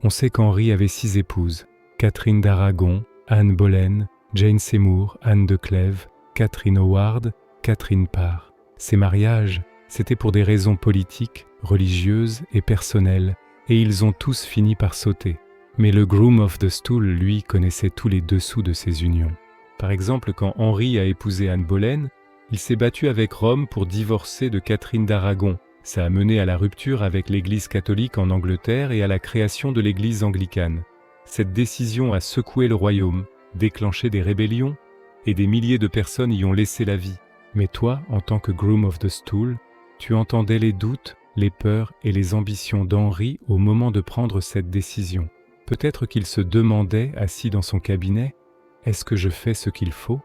On sait qu'Henri avait 6 épouses, Catherine d'Aragon, Anne Boleyn, Jane Seymour, Anne de Clèves, Catherine Howard, Catherine Parr. Ces mariages, c'était pour des raisons politiques, religieuses et personnelles, et ils ont tous fini par sauter. Mais le groom of the stool, lui, connaissait tous les dessous de ces unions. Par exemple, quand Henri a épousé Anne Boleyn, il s'est battu avec Rome pour divorcer de Catherine d'Aragon. Ça a mené à la rupture avec l'Église catholique en Angleterre et à la création de l'Église anglicane. Cette décision a secoué le royaume, déclenché des rébellions, et des milliers de personnes y ont laissé la vie. Mais toi, en tant que groom of the stool, tu entendais les doutes, les peurs et les ambitions d'Henri au moment de prendre cette décision. Peut-être qu'il se demandait, assis dans son cabinet, « Est-ce que je fais ce qu'il faut ?»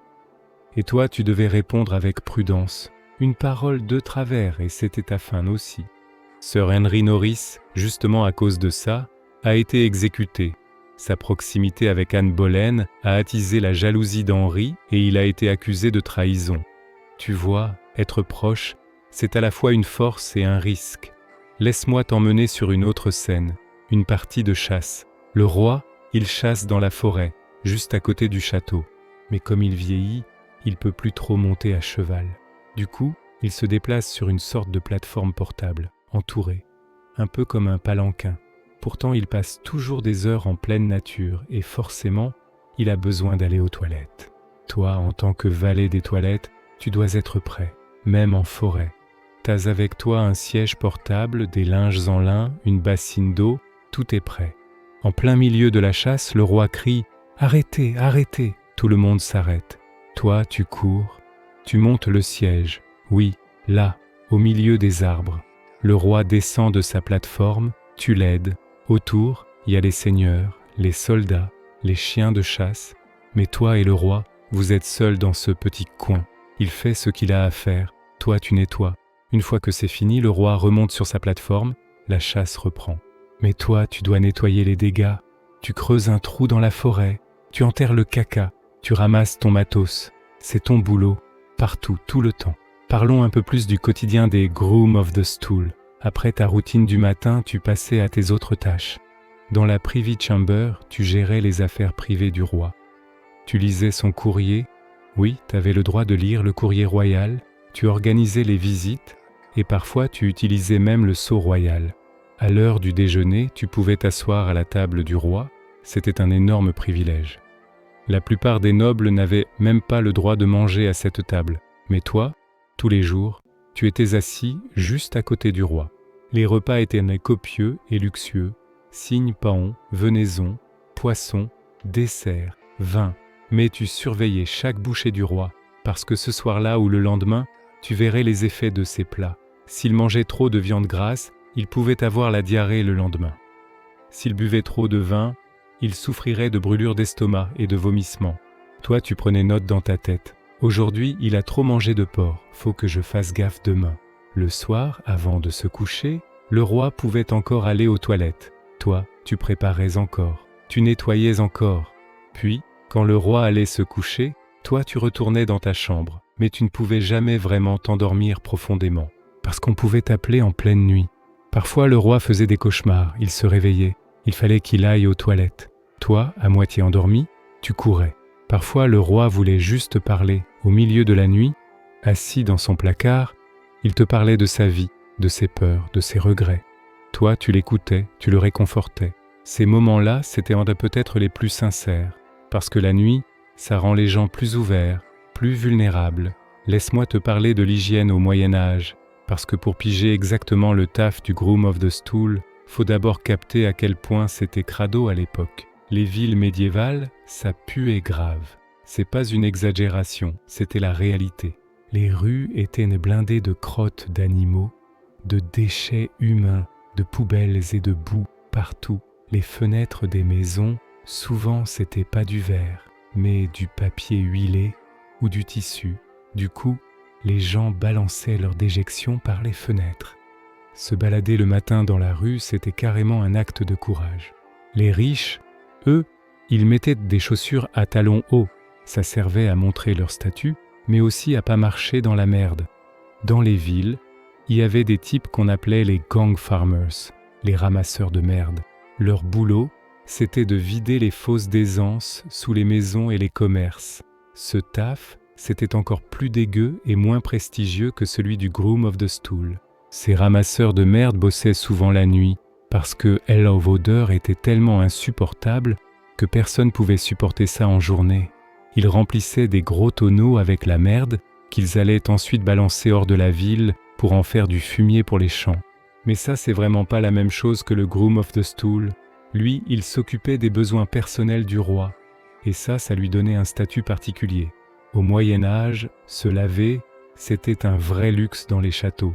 Et toi, tu devais répondre avec prudence, une parole de travers, et c'était ta fin aussi. Sir Henry Norris, justement à cause de ça, a été exécuté. Sa proximité avec Anne Boleyn a attisé la jalousie d'Henri et il a été accusé de trahison. Tu vois, être proche, c'est à la fois une force et un risque. Laisse-moi t'emmener sur une autre scène, une partie de chasse. Le roi, il chasse dans la forêt, juste à côté du château. Mais comme il vieillit, il peut plus trop monter à cheval. Du coup, il se déplace sur une sorte de plateforme portable, entourée, un peu comme un palanquin. Pourtant, il passe toujours des heures en pleine nature et forcément, il a besoin d'aller aux toilettes. Toi, en tant que valet des toilettes, tu dois être prêt, même en forêt. T'as avec toi un siège portable, des linges en lin, une bassine d'eau, tout est prêt. En plein milieu de la chasse, le roi crie « Arrêtez, arrêtez !» Tout le monde s'arrête. Toi, tu cours, tu montes le siège. Oui, là, au milieu des arbres. Le roi descend de sa plateforme, tu l'aides. Autour, il y a les seigneurs, les soldats, les chiens de chasse. Mais toi et le roi, vous êtes seuls dans ce petit coin. Il fait ce qu'il a à faire. Toi, tu nettoies. Une fois que c'est fini, le roi remonte sur sa plateforme. La chasse reprend. Mais toi, tu dois nettoyer les dégâts. Tu creuses un trou dans la forêt. Tu enterres le caca. Tu ramasses ton matos. C'est ton boulot. Partout, tout le temps. Parlons un peu plus du quotidien des groom of the stool. Après ta routine du matin, tu passais à tes autres tâches. Dans la privy chamber, tu gérais les affaires privées du roi. Tu lisais son courrier. Oui, tu avais le droit de lire le courrier royal. Tu organisais les visites et parfois tu utilisais même le sceau royal. À l'heure du déjeuner, tu pouvais t'asseoir à la table du roi. C'était un énorme privilège. La plupart des nobles n'avaient même pas le droit de manger à cette table. Mais toi, tous les jours, tu étais assis juste à côté du roi. Les repas étaient copieux et luxueux. Cygne, paon, venaison, poisson, dessert, vin. Mais tu surveillais chaque bouchée du roi, parce que ce soir-là ou le lendemain, tu verrais les effets de ces plats. S'il mangeait trop de viande grasse, il pouvait avoir la diarrhée le lendemain. S'il buvait trop de vin, il souffrirait de brûlures d'estomac et de vomissements. Toi, tu prenais note dans ta tête. Aujourd'hui, il a trop mangé de porc, faut que je fasse gaffe demain. Le soir, avant de se coucher, le roi pouvait encore aller aux toilettes. Toi, tu préparais encore, tu nettoyais encore. Puis, quand le roi allait se coucher, toi tu retournais dans ta chambre, mais tu ne pouvais jamais vraiment t'endormir profondément, parce qu'on pouvait t'appeler en pleine nuit. Parfois le roi faisait des cauchemars, il se réveillait, il fallait qu'il aille aux toilettes. Toi, à moitié endormi, tu courais. Parfois le roi voulait juste parler. Au milieu de la nuit, assis dans son placard, il te parlait de sa vie, de ses peurs, de ses regrets. Toi, tu l'écoutais, tu le réconfortais. Ces moments-là, c'étaient peut-être les plus sincères, parce que la nuit, ça rend les gens plus ouverts, plus vulnérables. Laisse-moi te parler de l'hygiène au Moyen-Âge, parce que pour piger exactement le taf du groom of the stool, faut d'abord capter à quel point c'était crado à l'époque. Les villes médiévales, ça puait grave. C'est pas une exagération, c'était la réalité. Les rues étaient blindées de crottes d'animaux, de déchets humains, de poubelles et de boue partout. Les fenêtres des maisons, souvent c'était pas du verre, mais du papier huilé ou du tissu. Du coup, les gens balançaient leurs déjections par les fenêtres. Se balader le matin dans la rue, c'était carrément un acte de courage. Les riches, eux, ils mettaient des chaussures à talons hauts. Ça servait à montrer leur statut, mais aussi à pas marcher dans la merde. Dans les villes, il y avait des types qu'on appelait les gang farmers, les ramasseurs de merde. Leur boulot, c'était de vider les fosses d'aisance sous les maisons et les commerces. Ce taf, c'était encore plus dégueu et moins prestigieux que celui du groom of the stool. Ces ramasseurs de merde bossaient souvent la nuit, parce que Hell of Odor était tellement insupportable que personne pouvait supporter ça en journée. Ils remplissaient des gros tonneaux avec la merde qu'ils allaient ensuite balancer hors de la ville pour en faire du fumier pour les champs. Mais ça, c'est vraiment pas la même chose que le groom of the stool. Lui, il s'occupait des besoins personnels du roi, et ça lui donnait un statut particulier. Au Moyen-Âge, se laver, c'était un vrai luxe dans les châteaux.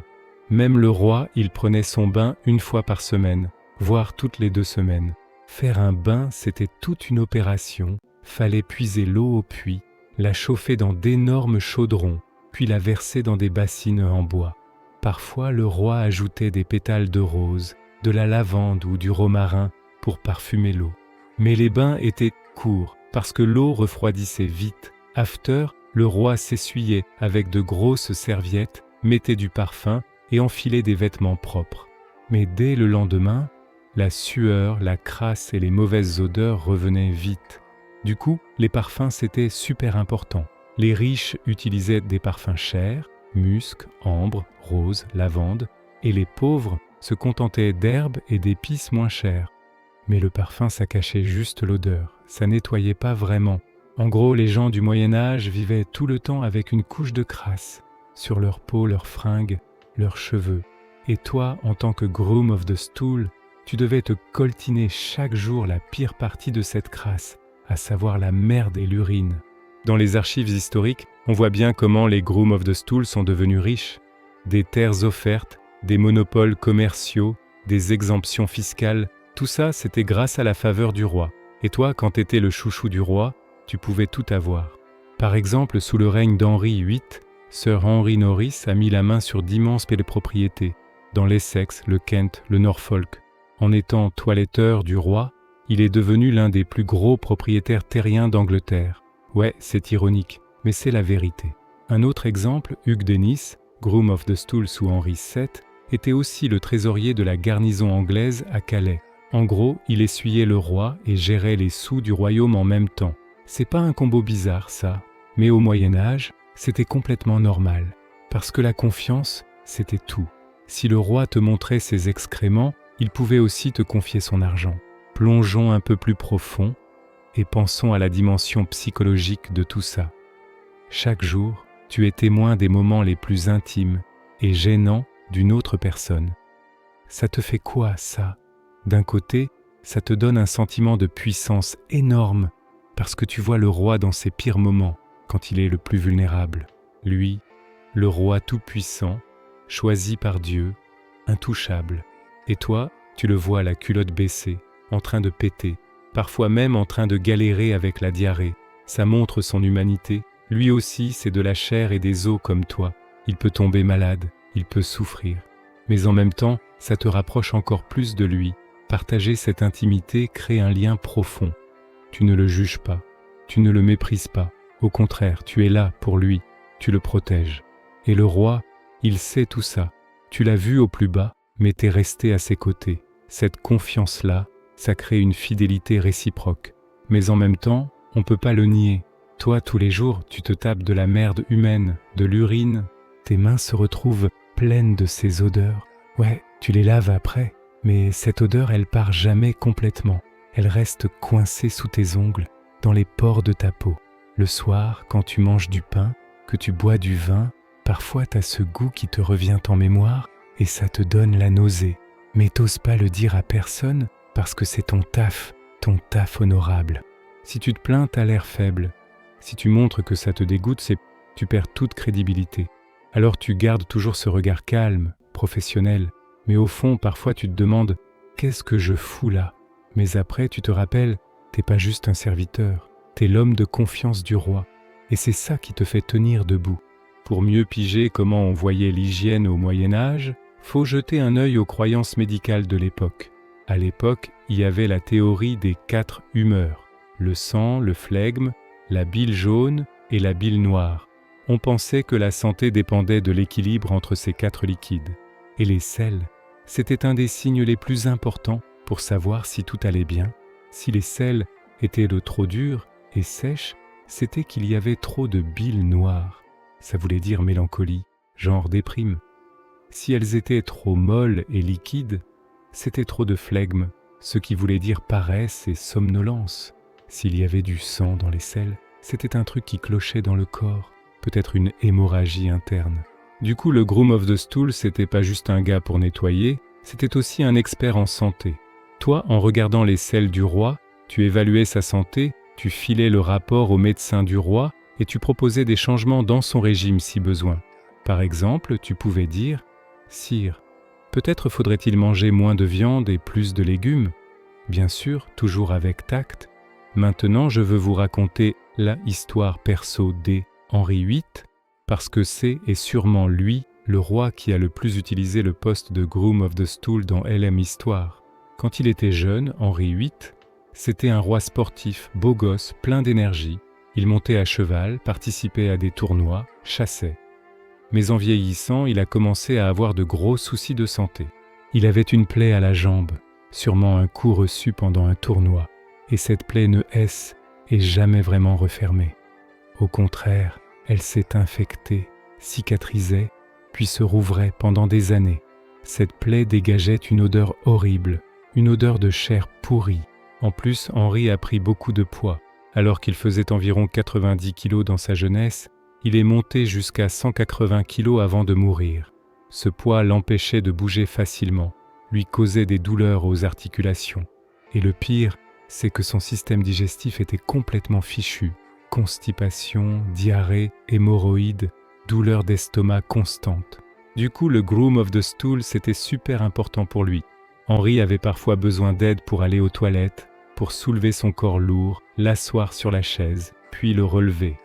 Même le roi, il prenait son bain une fois par semaine, voire toutes les 2 semaines. Faire un bain, c'était toute une opération. Fallait puiser l'eau au puits, la chauffer dans d'énormes chaudrons, puis la verser dans des bassines en bois. Parfois, le roi ajoutait des pétales de rose, de la lavande ou du romarin pour parfumer l'eau. Mais les bains étaient courts, parce que l'eau refroidissait vite. After, le roi s'essuyait avec de grosses serviettes, mettait du parfum et enfilait des vêtements propres. Mais dès le lendemain, la sueur, la crasse et les mauvaises odeurs revenaient vite. Du coup, les parfums, c'était super important. Les riches utilisaient des parfums chers, musc, ambre, rose, lavande, et les pauvres se contentaient d'herbes et d'épices moins chères. Mais le parfum, ça cachait juste l'odeur, ça nettoyait pas vraiment. En gros, les gens du Moyen-Âge vivaient tout le temps avec une couche de crasse sur leur peau, leurs fringues, leurs cheveux. Et toi, en tant que groom of the stool, tu devais te coltiner chaque jour la pire partie de cette crasse, à savoir la merde et l'urine. Dans les archives historiques, on voit bien comment les grooms of the stool sont devenus riches. Des terres offertes, des monopoles commerciaux, des exemptions fiscales, tout ça c'était grâce à la faveur du roi. Et toi, quand t'étais le chouchou du roi, tu pouvais tout avoir. Par exemple, sous le règne d'Henri VIII, Sir Henry Norris a mis la main sur d'immenses propriétés, dans l'Essex, le Kent, le Norfolk. En étant toiletteur du roi, il est devenu l'un des plus gros propriétaires terriens d'Angleterre. Ouais, c'est ironique, mais c'est la vérité. Un autre exemple, Hugh Dennis, groom of the stool sous Henri VII, était aussi le trésorier de la garnison anglaise à Calais. En gros, il essuyait le roi et gérait les sous du royaume en même temps. C'est pas un combo bizarre, ça. Mais au Moyen-Âge, c'était complètement normal. Parce que la confiance, c'était tout. Si le roi te montrait ses excréments, il pouvait aussi te confier son argent. Plongeons un peu plus profond et pensons à la dimension psychologique de tout ça. Chaque jour, tu es témoin des moments les plus intimes et gênants d'une autre personne. Ça te fait quoi, ça ? D'un côté, ça te donne un sentiment de puissance énorme parce que tu vois le roi dans ses pires moments, quand il est le plus vulnérable. Lui, le roi tout-puissant, choisi par Dieu, intouchable. Et toi, tu le vois la culotte baissée, en train de péter, parfois même en train de galérer avec la diarrhée. Ça montre son humanité. Lui aussi, c'est de la chair et des os comme toi. Il peut tomber malade, il peut souffrir. Mais en même temps, ça te rapproche encore plus de lui. Partager cette intimité crée un lien profond. Tu ne le juges pas, tu ne le méprises pas. Au contraire, tu es là pour lui, tu le protèges. Et le roi, il sait tout ça. Tu l'as vu au plus bas, mais t'es resté à ses côtés. Cette confiance-là, ça crée une fidélité réciproque. Mais en même temps, on peut pas le nier. Toi, tous les jours, tu te tapes de la merde humaine, de l'urine. Tes mains se retrouvent pleines de ces odeurs. Ouais, tu les laves après, mais cette odeur, elle part jamais complètement. Elle reste coincée sous tes ongles, dans les pores de ta peau. Le soir, quand tu manges du pain, que tu bois du vin, parfois t'as ce goût qui te revient en mémoire et ça te donne la nausée. Mais t'oses pas le dire à personne parce que c'est ton taf honorable. Si tu te plains, t'as l'air faible. Si tu montres que ça te dégoûte, tu perds toute crédibilité. Alors tu gardes toujours ce regard calme, professionnel, mais au fond, parfois tu te demandes « Qu'est-ce que je fous là ?» Mais après, tu te rappelles, t'es pas juste un serviteur, t'es l'homme de confiance du roi. Et c'est ça qui te fait tenir debout. Pour mieux piger comment on voyait l'hygiène au Moyen-Âge, faut jeter un œil aux croyances médicales de l'époque. À l'époque, il y avait la théorie des 4 humeurs, le sang, le flegme, la bile jaune et la bile noire. On pensait que la santé dépendait de l'équilibre entre ces 4 liquides. Et les sels, c'était un des signes les plus importants pour savoir si tout allait bien. Si les selles étaient de trop dures et sèches, c'était qu'il y avait trop de bile noire. Ça voulait dire mélancolie, genre déprime. Si elles étaient trop molles et liquides, c'était trop de flegme, ce qui voulait dire paresse et somnolence. S'il y avait du sang dans les selles, c'était un truc qui clochait dans le corps, peut-être une hémorragie interne. Du coup, le groom of the stool, c'était pas juste un gars pour nettoyer, c'était aussi un expert en santé. Toi, en regardant les selles du roi, tu évaluais sa santé, tu filais le rapport au médecin du roi et tu proposais des changements dans son régime si besoin. Par exemple, tu pouvais dire « Sire, peut-être faudrait-il manger moins de viande et plus de légumes ?» Bien sûr, toujours avec tact. Maintenant, je veux vous raconter la histoire perso d'Henri VIII, parce que c'est et sûrement lui, le roi qui a le plus utilisé le poste de groom of the stool dans LM Histoire. Quand il était jeune, Henri VIII, c'était un roi sportif, beau gosse, plein d'énergie. Il montait à cheval, participait à des tournois, chassait. Mais en vieillissant, il a commencé à avoir de gros soucis de santé. Il avait une plaie à la jambe, sûrement un coup reçu pendant un tournoi, et cette plaie ne est jamais vraiment refermée. Au contraire, elle s'est infectée, cicatrisait, puis se rouvrait pendant des années. Cette plaie dégageait une odeur horrible, une odeur de chair pourrie. En plus, Henri a pris beaucoup de poids. Alors qu'il faisait environ 90 kilos dans sa jeunesse, il est monté jusqu'à 180 kilos avant de mourir. Ce poids l'empêchait de bouger facilement, lui causait des douleurs aux articulations. Et le pire, c'est que son système digestif était complètement fichu. Constipation, diarrhée, hémorroïdes, douleurs d'estomac constantes. Du coup, le groom of the stool, c'était super important pour lui. Henri avait parfois besoin d'aide pour aller aux toilettes, pour soulever son corps lourd, l'asseoir sur la chaise, puis le relever.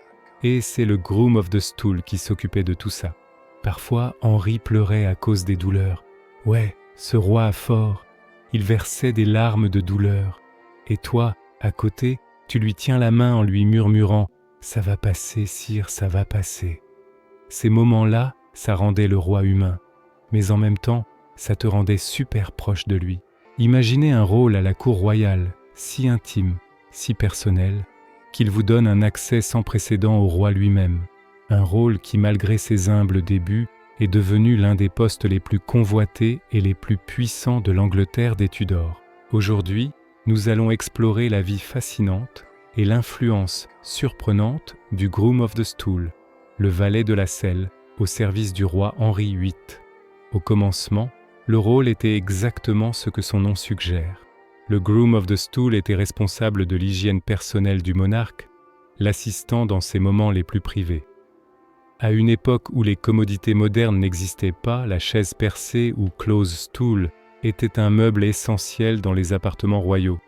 Et c'est le groom of the stool qui s'occupait de tout ça. Parfois, Henri pleurait à cause des douleurs. Ouais, ce roi fort, il versait des larmes de douleur. Et toi, à côté, tu lui tiens la main en lui murmurant « Ça va passer, sire, ça va passer ». Ces moments-là, ça rendait le roi humain. Mais en même temps, ça te rendait super proche de lui. Imaginez un rôle à la cour royale, si intime, si personnel, qu'il vous donne un accès sans précédent au roi lui-même. Un rôle qui, malgré ses humbles débuts, est devenu l'un des postes les plus convoités et les plus puissants de l'Angleterre des Tudors. Aujourd'hui, nous allons explorer la vie fascinante et l'influence surprenante du groom of the stool, le valet de la selle, au service du roi Henri VIII. Au commencement, le rôle était exactement ce que son nom suggère. Le groom of the stool était responsable de l'hygiène personnelle du monarque, l'assistant dans ses moments les plus privés. À une époque où les commodités modernes n'existaient pas, la chaise percée ou close stool était un meuble essentiel dans les appartements royaux.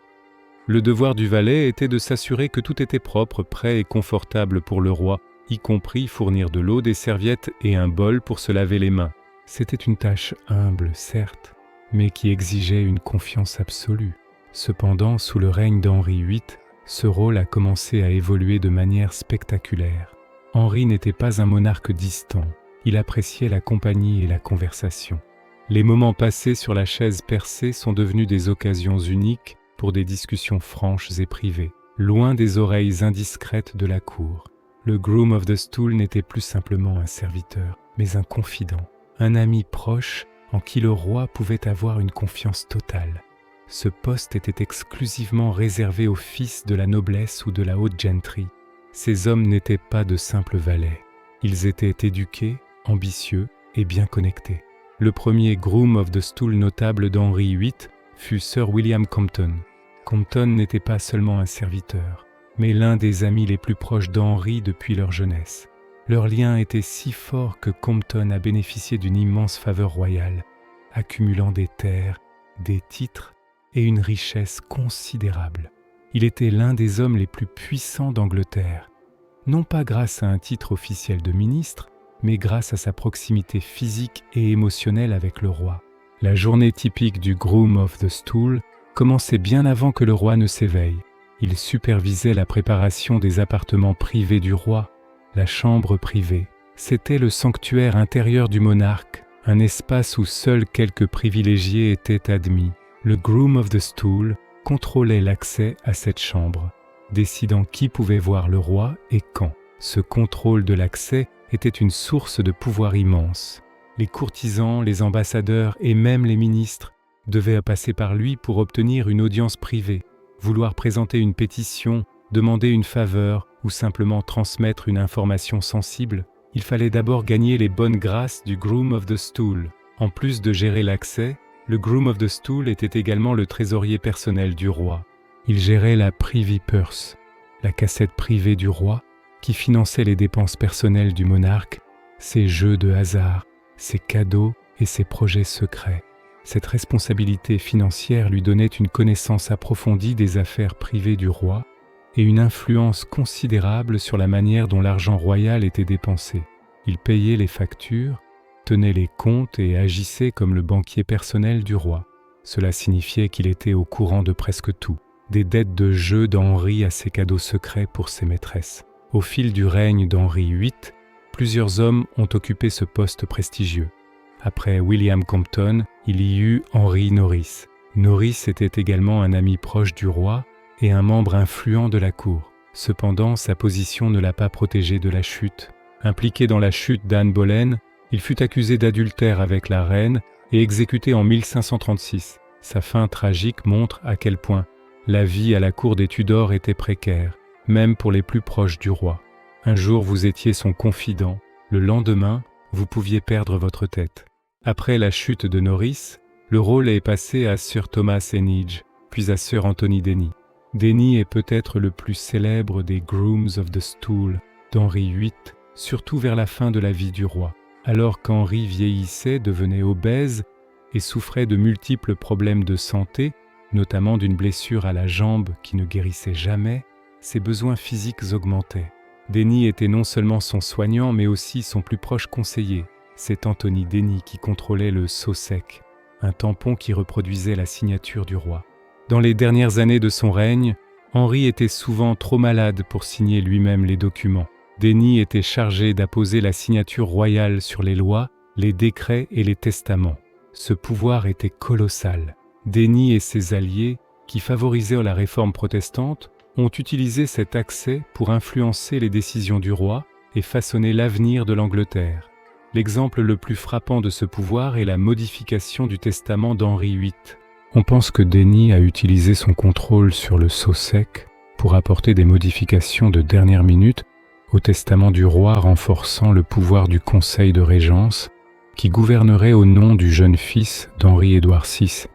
Le devoir du valet était de s'assurer que tout était propre, prêt et confortable pour le roi, y compris fournir de l'eau, des serviettes et un bol pour se laver les mains. C'était une tâche humble, certes, mais qui exigeait une confiance absolue. Cependant, sous le règne d'Henri VIII, ce rôle a commencé à évoluer de manière spectaculaire. Henri n'était pas un monarque distant, il appréciait la compagnie et la conversation. Les moments passés sur la chaise percée sont devenus des occasions uniques pour des discussions franches et privées, loin des oreilles indiscrètes de la cour. Le groom of the stool n'était plus simplement un serviteur, mais un confident, un ami proche en qui le roi pouvait avoir une confiance totale. Ce poste était exclusivement réservé aux fils de la noblesse ou de la haute gentry. Ces hommes n'étaient pas de simples valets. Ils étaient éduqués, ambitieux et bien connectés. Le premier groom of the stool notable d'Henri VIII fut Sir William Compton. Compton n'était pas seulement un serviteur, mais l'un des amis les plus proches d'Henri depuis leur jeunesse. Leur lien était si fort que Compton a bénéficié d'une immense faveur royale, accumulant des terres, des titres et une richesse considérable. Il était l'un des hommes les plus puissants d'Angleterre, non pas grâce à un titre officiel de ministre, mais grâce à sa proximité physique et émotionnelle avec le roi. La journée typique du groom of the stool commençait bien avant que le roi ne s'éveille. Il supervisait la préparation des appartements privés du roi, la chambre privée. C'était le sanctuaire intérieur du monarque, un espace où seuls quelques privilégiés étaient admis. Le Groom of the Stool contrôlait l'accès à cette chambre, décidant qui pouvait voir le roi et quand. Ce contrôle de l'accès était une source de pouvoir immense. Les courtisans, les ambassadeurs et même les ministres devaient passer par lui pour obtenir une audience privée, vouloir présenter une pétition, demander une faveur ou simplement transmettre une information sensible. Il fallait d'abord gagner les bonnes grâces du Groom of the Stool. En plus de gérer l'accès, le Groom of the Stool était également le trésorier personnel du roi. Il gérait la Privy Purse, la cassette privée du roi, qui finançait les dépenses personnelles du monarque, ses jeux de hasard, ses cadeaux et ses projets secrets. Cette responsabilité financière lui donnait une connaissance approfondie des affaires privées du roi et une influence considérable sur la manière dont l'argent royal était dépensé. Il payait les factures, tenait les comptes et agissait comme le banquier personnel du roi. Cela signifiait qu'il était au courant de presque tout, des dettes de jeu d'Henri à ses cadeaux secrets pour ses maîtresses. Au fil du règne d'Henri VIII, plusieurs hommes ont occupé ce poste prestigieux. Après William Compton, il y eut Henry Norris. Norris était également un ami proche du roi et un membre influent de la cour. Cependant, sa position ne l'a pas protégé de la chute. Impliqué dans la chute d'Anne Boleyn, il fut accusé d'adultère avec la reine et exécuté en 1536. Sa fin tragique montre à quel point la vie à la cour des Tudors était précaire, même pour les plus proches du roi. Un jour, vous étiez son confident. Le lendemain, vous pouviez perdre votre tête. Après la chute de Norris, le rôle est passé à Sir Thomas Heneage, puis à Sir Anthony Denny. Denny est peut-être le plus célèbre des Grooms of the Stool d'Henri VIII, surtout vers la fin de la vie du roi. Alors qu'Henri vieillissait, devenait obèse et souffrait de multiples problèmes de santé, notamment d'une blessure à la jambe qui ne guérissait jamais, ses besoins physiques augmentaient. Denny était non seulement son soignant, mais aussi son plus proche conseiller. C'est Anthony Denny qui contrôlait le sceau sec, un tampon qui reproduisait la signature du roi. Dans les dernières années de son règne, Henri était souvent trop malade pour signer lui-même les documents. Denny était chargé d'apposer la signature royale sur les lois, les décrets et les testaments. Ce pouvoir était colossal. Denny et ses alliés, qui favorisaient la réforme protestante, ont utilisé cet accès pour influencer les décisions du roi et façonner l'avenir de l'Angleterre. L'exemple le plus frappant de ce pouvoir est la modification du testament d'Henri VIII. On pense que Denny a utilisé son contrôle sur le sceau sec pour apporter des modifications de dernière minute au testament du roi, renforçant le pouvoir du Conseil de Régence qui gouvernerait au nom du jeune fils d'Henri-Édouard VI.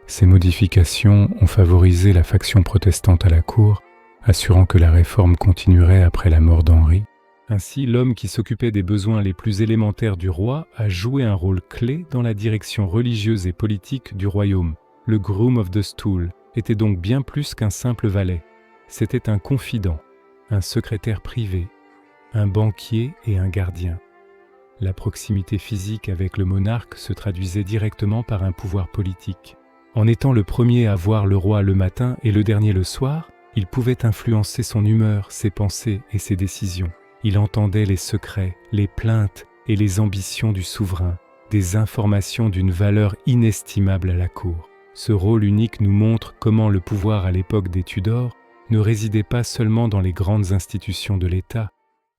Ces modifications ont favorisé la faction protestante à la cour, assurant que la réforme continuerait après la mort d'Henri. Ainsi, l'homme qui s'occupait des besoins les plus élémentaires du roi a joué un rôle clé dans la direction religieuse et politique du royaume. Le Groom of the Stool était donc bien plus qu'un simple valet. C'était un confident, un secrétaire privé, un banquier et un gardien. La proximité physique avec le monarque se traduisait directement par un pouvoir politique. En étant le premier à voir le roi le matin et le dernier le soir, il pouvait influencer son humeur, ses pensées et ses décisions. Il entendait les secrets, les plaintes et les ambitions du souverain, des informations d'une valeur inestimable à la cour. Ce rôle unique nous montre comment le pouvoir à l'époque des Tudors ne résidait pas seulement dans les grandes institutions de l'État,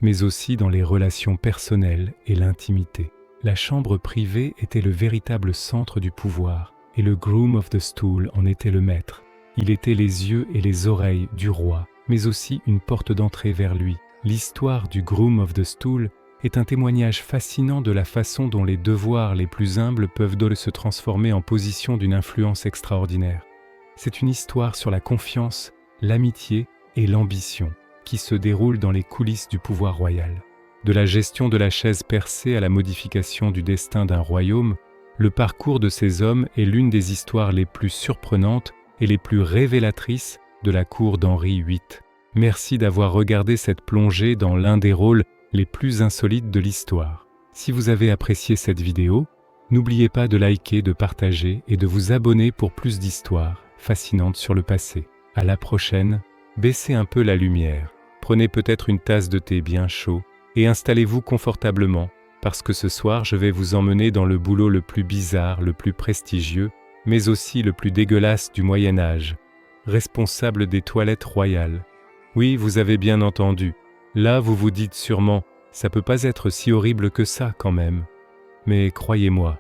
mais aussi dans les relations personnelles et l'intimité. La chambre privée était le véritable centre du pouvoir, et le Groom of the Stool en était le maître. Il était les yeux et les oreilles du roi, mais aussi une porte d'entrée vers lui. L'histoire du Groom of the Stool est un témoignage fascinant de la façon dont les devoirs les plus humbles peuvent se transformer en position d'une influence extraordinaire. C'est une histoire sur la confiance, l'amitié et l'ambition qui se déroule dans les coulisses du pouvoir royal. De la gestion de la chaise percée à la modification du destin d'un royaume, le parcours de ces hommes est l'une des histoires les plus surprenantes et les plus révélatrices de la cour d'Henri VIII. Merci d'avoir regardé cette plongée dans l'un des rôles les plus insolites de l'histoire. Si vous avez apprécié cette vidéo, n'oubliez pas de liker, de partager et de vous abonner pour plus d'histoires fascinantes sur le passé. À la prochaine, baissez un peu la lumière, prenez peut-être une tasse de thé bien chaud et installez-vous confortablement parce que ce soir je vais vous emmener dans le boulot le plus bizarre, le plus prestigieux mais aussi le plus dégueulasse du Moyen Âge, responsable des toilettes royales. Oui, vous avez bien entendu. Là, vous vous dites sûrement, ça peut pas être si horrible que ça quand même. Mais croyez-moi,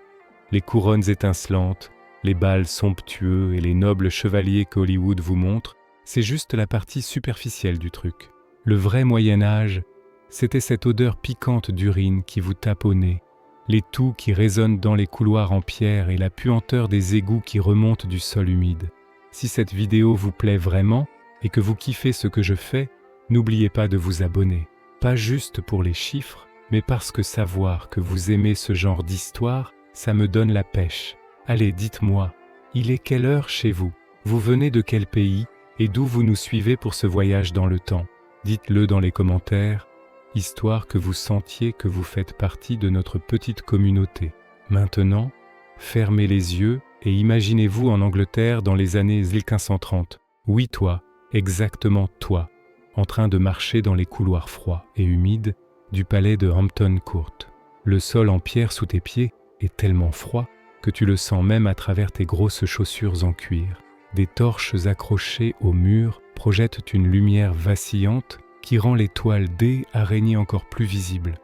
les couronnes étincelantes, les bals somptueux et les nobles chevaliers qu'Hollywood vous montre, c'est juste la partie superficielle du truc. Le vrai Moyen Âge, c'était cette odeur piquante d'urine qui vous tape au nez, les toux qui résonnent dans les couloirs en pierre et la puanteur des égouts qui remontent du sol humide. Si cette vidéo vous plaît vraiment et que vous kiffez ce que je fais, n'oubliez pas de vous abonner. Pas juste pour les chiffres, mais parce que savoir que vous aimez ce genre d'histoire, ça me donne la pêche. Allez, dites-moi, il est quelle heure chez vous? Vous venez de quel pays et d'où vous nous suivez pour ce voyage dans le temps? Dites-le dans les commentaires, histoire que vous sentiez que vous faites partie de notre petite communauté. Maintenant, fermez les yeux et imaginez-vous en Angleterre dans les années 1530. Oui, toi, exactement toi, en train de marcher dans les couloirs froids et humides du palais de Hampton Court. Le sol en pierre sous tes pieds est tellement froid que tu le sens même à travers tes grosses chaussures en cuir. Des torches accrochées au mur projettent une lumière vacillante qui rend les toiles dais araignées encore plus visibles.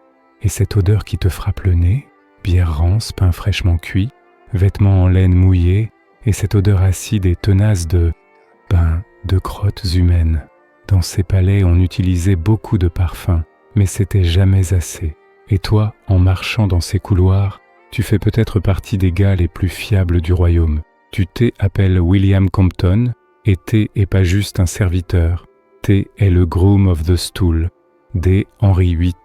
Et cette odeur qui te frappe le nez, bière rance, pain fraîchement cuit, vêtements en laine mouillés, et cette odeur acide et tenace de crottes humaines. Dans ces palais, on utilisait beaucoup de parfums, mais c'était jamais assez. Et toi, en marchant dans ces couloirs, tu fais peut-être partie des gars les plus fiables du royaume. Tu t'es appelle William Compton, et t'es est pas juste un serviteur. T'es est le groom of the stool, des Henri VIII,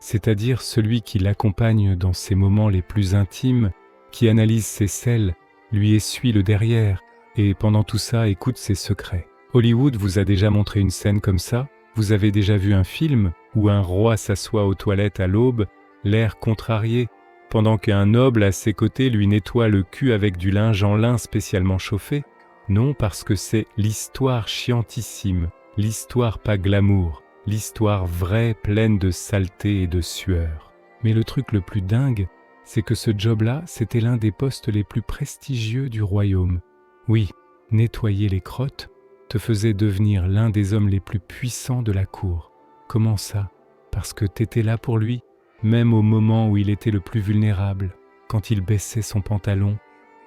c'est-à-dire celui qui l'accompagne dans ses moments les plus intimes, qui analyse ses selles, lui essuie le derrière, et pendant tout ça écoute ses secrets. Hollywood vous a déjà montré une scène comme ça? Vous avez déjà vu un film où un roi s'assoit aux toilettes à l'aube, l'air contrarié, pendant qu'un noble à ses côtés lui nettoie le cul avec du linge en lin spécialement chauffé? Non, parce que c'est l'histoire chiantissime, l'histoire pas glamour, l'histoire vraie pleine de saleté et de sueur. Mais le truc le plus dingue, c'est que ce job-là, c'était l'un des postes les plus prestigieux du royaume. Oui, nettoyer les crottes te faisait devenir l'un des hommes les plus puissants de la cour. Comment ça? Parce que t'étais là pour lui, même au moment où il était le plus vulnérable, quand il baissait son pantalon,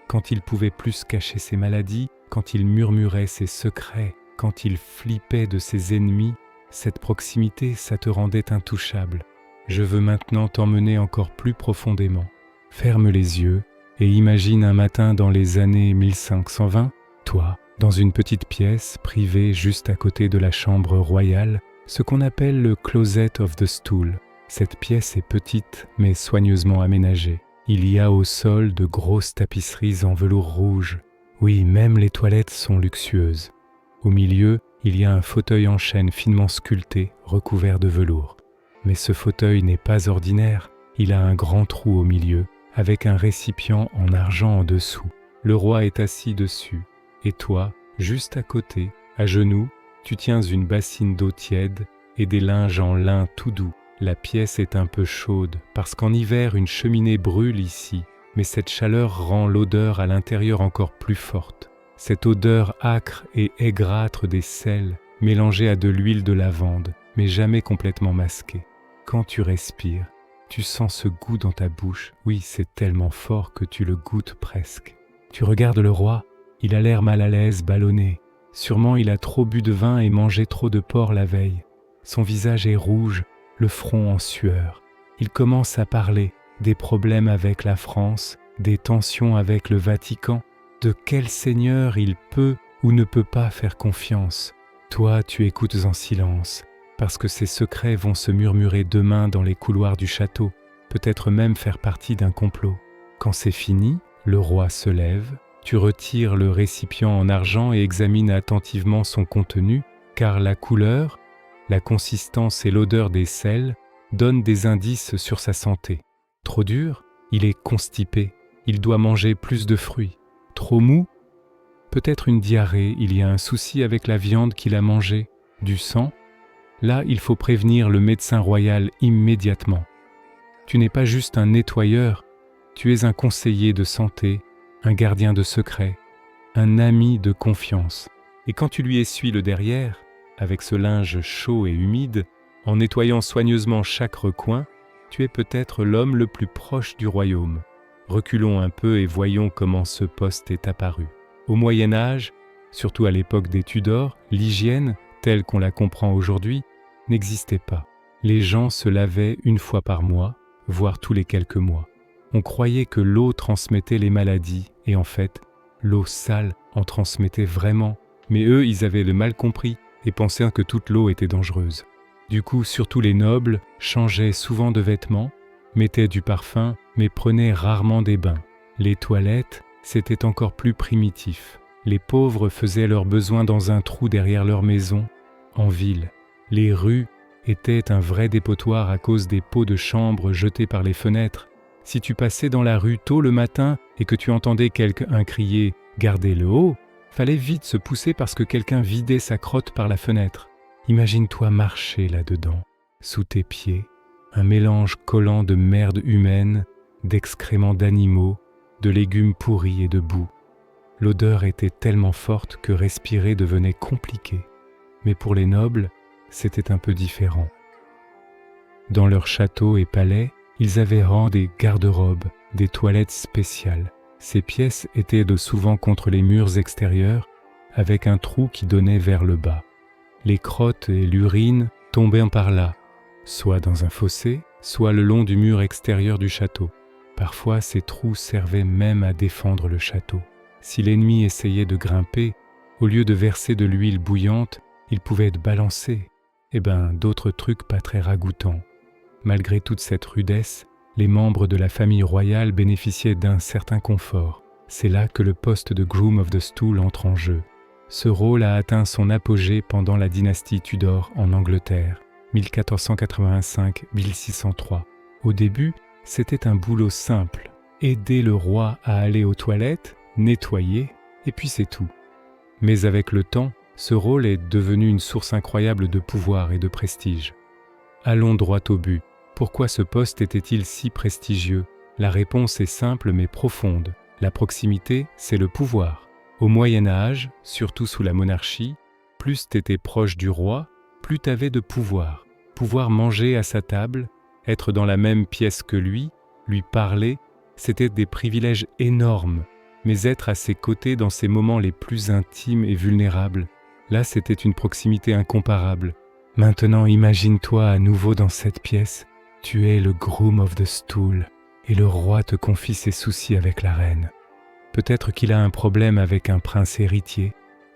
quand il pouvait plus cacher ses maladies, quand il murmurait ses secrets, quand il flippait de ses ennemis. Cette proximité, ça te rendait intouchable. Je veux maintenant t'emmener encore plus profondément. Ferme les yeux et imagine un matin dans les années 1520, toi, dans une petite pièce privée juste à côté de la chambre royale, ce qu'on appelle le closet of the stool. Cette pièce est petite mais soigneusement aménagée. Il y a au sol de grosses tapisseries en velours rouge. Oui, même les toilettes sont luxueuses. Au milieu, il y a un fauteuil en chêne finement sculpté, recouvert de velours. Mais ce fauteuil n'est pas ordinaire, il a un grand trou au milieu, avec un récipient en argent en dessous. Le roi est assis dessus, et toi, juste à côté, à genoux, tu tiens une bassine d'eau tiède et des linges en lin tout doux. La pièce est un peu chaude, parce qu'en hiver une cheminée brûle ici, mais cette chaleur rend l'odeur à l'intérieur encore plus forte. Cette odeur âcre et aigrâtre des sels, mélangée à de l'huile de lavande, mais jamais complètement masquée. Quand tu respires, tu sens ce goût dans ta bouche. Oui, c'est tellement fort que tu le goûtes presque. Tu regardes le roi, il a l'air mal à l'aise, ballonné. Sûrement il a trop bu de vin et mangé trop de porc la veille. Son visage est rouge, le front en sueur. Il commence à parler des problèmes avec la France, des tensions avec le Vatican, de quel seigneur il peut ou ne peut pas faire confiance. Toi, tu écoutes en silence, parce que ces secrets vont se murmurer demain dans les couloirs du château, peut-être même faire partie d'un complot. Quand c'est fini, le roi se lève, tu retires le récipient en argent et examines attentivement son contenu, car la couleur, la consistance et l'odeur des sels donnent des indices sur sa santé. Trop dur, il est constipé, il doit manger plus de fruits. Trop mou, peut-être une diarrhée, il y a un souci avec la viande qu'il a mangée, du sang. Là, il faut prévenir le médecin royal immédiatement. Tu n'es pas juste un nettoyeur, tu es un conseiller de santé, un gardien de secret, un ami de confiance. Et quand tu lui essuies le derrière, avec ce linge chaud et humide, en nettoyant soigneusement chaque recoin, tu es peut-être l'homme le plus proche du royaume. Reculons un peu et voyons comment ce poste est apparu. Au Moyen Âge, surtout à l'époque des Tudors, l'hygiène, telle qu'on la comprend aujourd'hui, n'existait pas. Les gens se lavaient une fois par mois, voire tous les quelques mois. On croyait que l'eau transmettait les maladies, et en fait, l'eau sale en transmettait vraiment. Mais eux, ils avaient le mal compris et pensaient que toute l'eau était dangereuse. Du coup, surtout les nobles changeaient souvent de vêtements, mettaient du parfum, mais prenaient rarement des bains. Les toilettes, c'était encore plus primitif. Les pauvres faisaient leurs besoins dans un trou derrière leur maison, en ville. Les rues étaient un vrai dépotoir à cause des pots de chambre jetés par les fenêtres. Si tu passais dans la rue tôt le matin et que tu entendais quelqu'un crier « Gardez le haut », fallait vite se pousser parce que quelqu'un vidait sa crotte par la fenêtre. Imagine-toi marcher là-dedans, sous tes pieds, un mélange collant de merde humaine, d'excréments d'animaux, de légumes pourris et de boue. L'odeur était tellement forte que respirer devenait compliqué. Mais pour les nobles, c'était un peu différent. Dans leurs châteaux et palais, ils avaient rang des garde-robes, des toilettes spéciales. Ces pièces étaient de souvent contre les murs extérieurs, avec un trou qui donnait vers le bas. Les crottes et l'urine tombaient par là, soit dans un fossé, soit le long du mur extérieur du château. Parfois, ces trous servaient même à défendre le château. Si l'ennemi essayait de grimper, au lieu de verser de l'huile bouillante, il pouvait être balancé. D'autres trucs pas très ragoûtants. Malgré toute cette rudesse, les membres de la famille royale bénéficiaient d'un certain confort. C'est là que le poste de Groom of the Stool entre en jeu. Ce rôle a atteint son apogée pendant la dynastie Tudor en Angleterre, 1485-1603. Au début, c'était un boulot simple, aider le roi à aller aux toilettes, nettoyer, et puis c'est tout. Mais avec le temps, ce rôle est devenu une source incroyable de pouvoir et de prestige. Allons droit au but. Pourquoi ce poste était-il si prestigieux? La réponse est simple mais profonde. La proximité, c'est le pouvoir. Au Moyen Âge, surtout sous la monarchie, plus t'étais proche du roi, plus t'avais de pouvoir. Pouvoir manger à sa table, être dans la même pièce que lui parler, c'était des privilèges énormes. Mais être à ses côtés dans ses moments les plus intimes et vulnérables, là c'était une proximité incomparable. Maintenant imagine-toi à nouveau dans cette pièce, tu es le Groom of the Stool et le roi te confie ses soucis avec la reine. Peut-être qu'il a un problème avec un prince héritier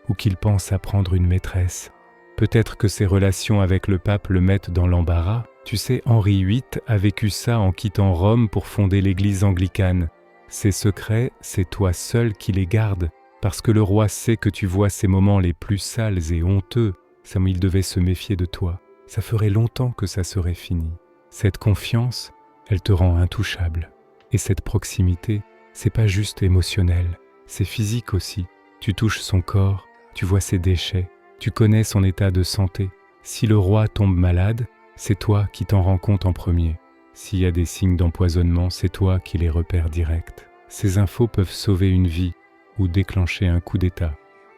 ou qu'il pense à prendre une maîtresse. Peut-être que ses relations avec le pape le mettent dans l'embarras. Tu sais, Henri VIII a vécu ça en quittant Rome pour fonder l'église anglicane. Ces secrets, c'est toi seul qui les gardes, parce que le roi sait que tu vois ces moments les plus sales et honteux, comme il devait se méfier de toi. Ça ferait longtemps que ça serait fini. Cette confiance, elle te rend intouchable. Et cette proximité, c'est pas juste émotionnel, c'est physique aussi. Tu touches son corps, tu vois ses déchets, tu connais son état de santé. Si le roi tombe malade, c'est toi qui t'en rends compte en premier. S'il y a des signes d'empoisonnement, c'est toi qui les repères direct. Ces infos peuvent sauver une vie ou déclencher un coup d'État.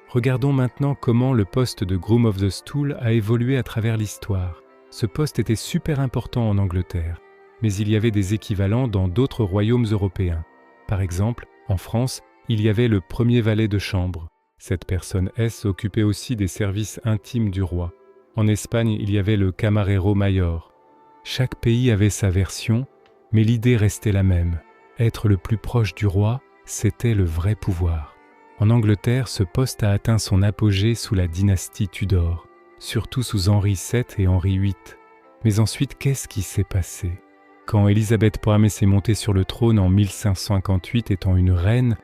Regardons maintenant comment le poste de Groom of the Stool a évolué à travers l'histoire. Ce poste était super important en Angleterre, mais il y avait des équivalents dans d'autres royaumes européens. Par exemple, en France, il y avait le premier valet de chambre. Cette personne occupait aussi des services intimes du roi. En Espagne, il y avait le camarero mayor. Chaque pays avait sa version, mais l'idée restait la même. Être le plus proche du roi, c'était le vrai pouvoir. En Angleterre, ce poste a atteint son apogée sous la dynastie Tudor, surtout sous Henri VII et Henri VIII. Mais ensuite, qu'est-ce qui s'est passé? Quand Élisabeth Ier s'est montée sur le trône en 1558 étant une reine,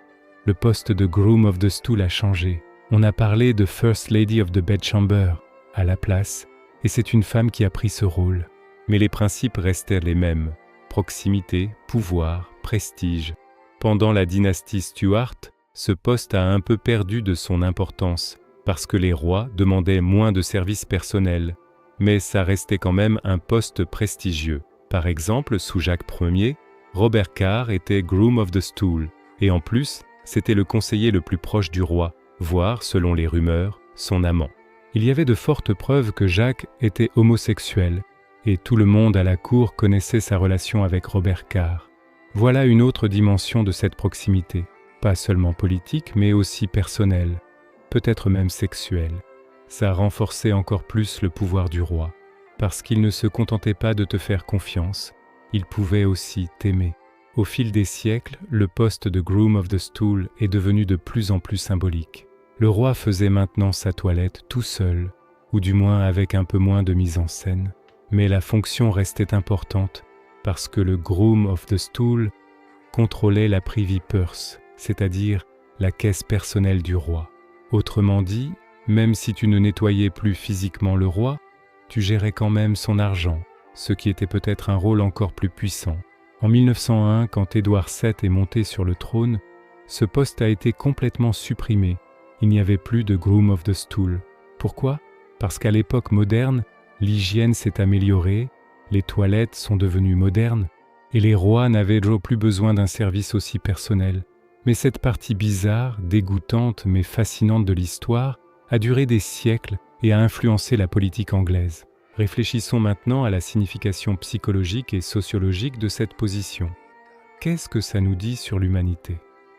le poste de Groom of the Stool a changé. On a parlé de First Lady of the Bedchamber à la place, et c'est une femme qui a pris ce rôle. Mais les principes restaient les mêmes. Proximité, pouvoir, prestige. Pendant la dynastie Stuart, ce poste a un peu perdu de son importance, parce que les rois demandaient moins de services personnels. Mais ça restait quand même un poste prestigieux. Par exemple, sous Jacques Ier, Robert Carr était Groom of the Stool. Et en plus, C'était le conseiller le plus proche du roi, voire, selon les rumeurs, son amant. Il y avait de fortes preuves que Jacques était homosexuel, et tout le monde à la cour connaissait sa relation avec Robert Carr. Voilà une autre dimension de cette proximité, pas seulement politique, mais aussi personnelle, peut-être même sexuelle. Ça renforçait encore plus le pouvoir du roi, parce qu'il ne se contentait pas de te faire confiance, il pouvait aussi t'aimer. Au fil des siècles, le poste de Groom of the Stool est devenu de plus en plus symbolique. Le roi faisait maintenant sa toilette tout seul, ou du moins avec un peu moins de mise en scène, mais la fonction restait importante parce que le Groom of the Stool contrôlait la privy purse, c'est-à-dire la caisse personnelle du roi. Autrement dit, même si tu ne nettoyais plus physiquement le roi, tu gérais quand même son argent, ce qui était peut-être un rôle encore plus puissant. En 1901, quand Édouard VII est monté sur le trône, ce poste a été complètement supprimé. Il n'y avait plus de Groom of the Stool. Pourquoi ? Parce qu'à l'époque moderne, l'hygiène s'est améliorée, les toilettes sont devenues modernes, et les rois n'avaient toujours plus besoin d'un service aussi personnel. Mais cette partie bizarre, dégoûtante mais fascinante de l'histoire a duré des siècles et a influencé la politique anglaise. Réfléchissons maintenant à la signification psychologique et sociologique de cette position. Qu'est-ce que ça nous dit sur l'humanité ?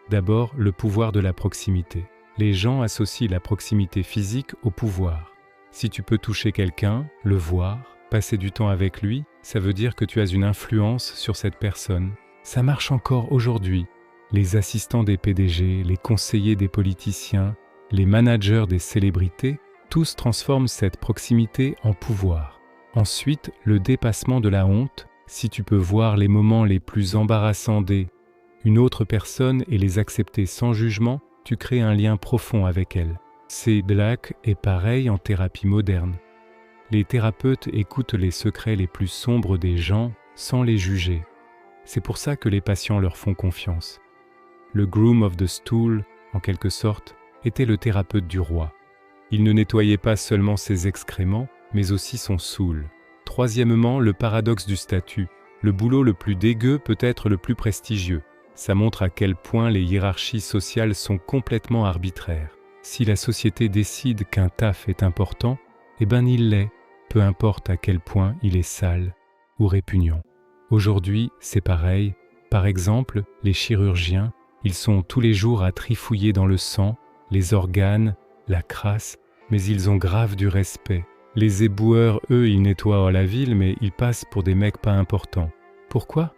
D'abord, le pouvoir de la proximité. Les gens associent la proximité physique au pouvoir. Si tu peux toucher quelqu'un, le voir, passer du temps avec lui, ça veut dire que tu as une influence sur cette personne. Ça marche encore aujourd'hui. Les assistants des PDG, les conseillers des politiciens, les managers des célébrités, tous transforment cette proximité en pouvoir. Ensuite, le dépassement de la honte, si tu peux voir les moments les plus embarrassants d'une autre personne et les accepter sans jugement, tu crées un lien profond avec elle. C'est est pareil en thérapie moderne. Les thérapeutes écoutent les secrets les plus sombres des gens sans les juger. C'est pour ça que les patients leur font confiance. Le Groom of the Stool, en quelque sorte, était le thérapeute du roi. Il ne nettoyait pas seulement ses excréments, mais aussi son soul. Troisièmement, le paradoxe du statut. Le boulot le plus dégueu peut être le plus prestigieux. Ça montre à quel point les hiérarchies sociales sont complètement arbitraires. Si la société décide qu'un taf est important, eh ben il l'est, peu importe à quel point il est sale ou répugnant. Aujourd'hui, c'est pareil. Par exemple, les chirurgiens, ils sont tous les jours à trifouiller dans le sang, les organes, la crasse, mais ils ont grave du respect. Les éboueurs, eux, ils nettoient la ville, mais ils passent pour des mecs pas importants. Pourquoi ?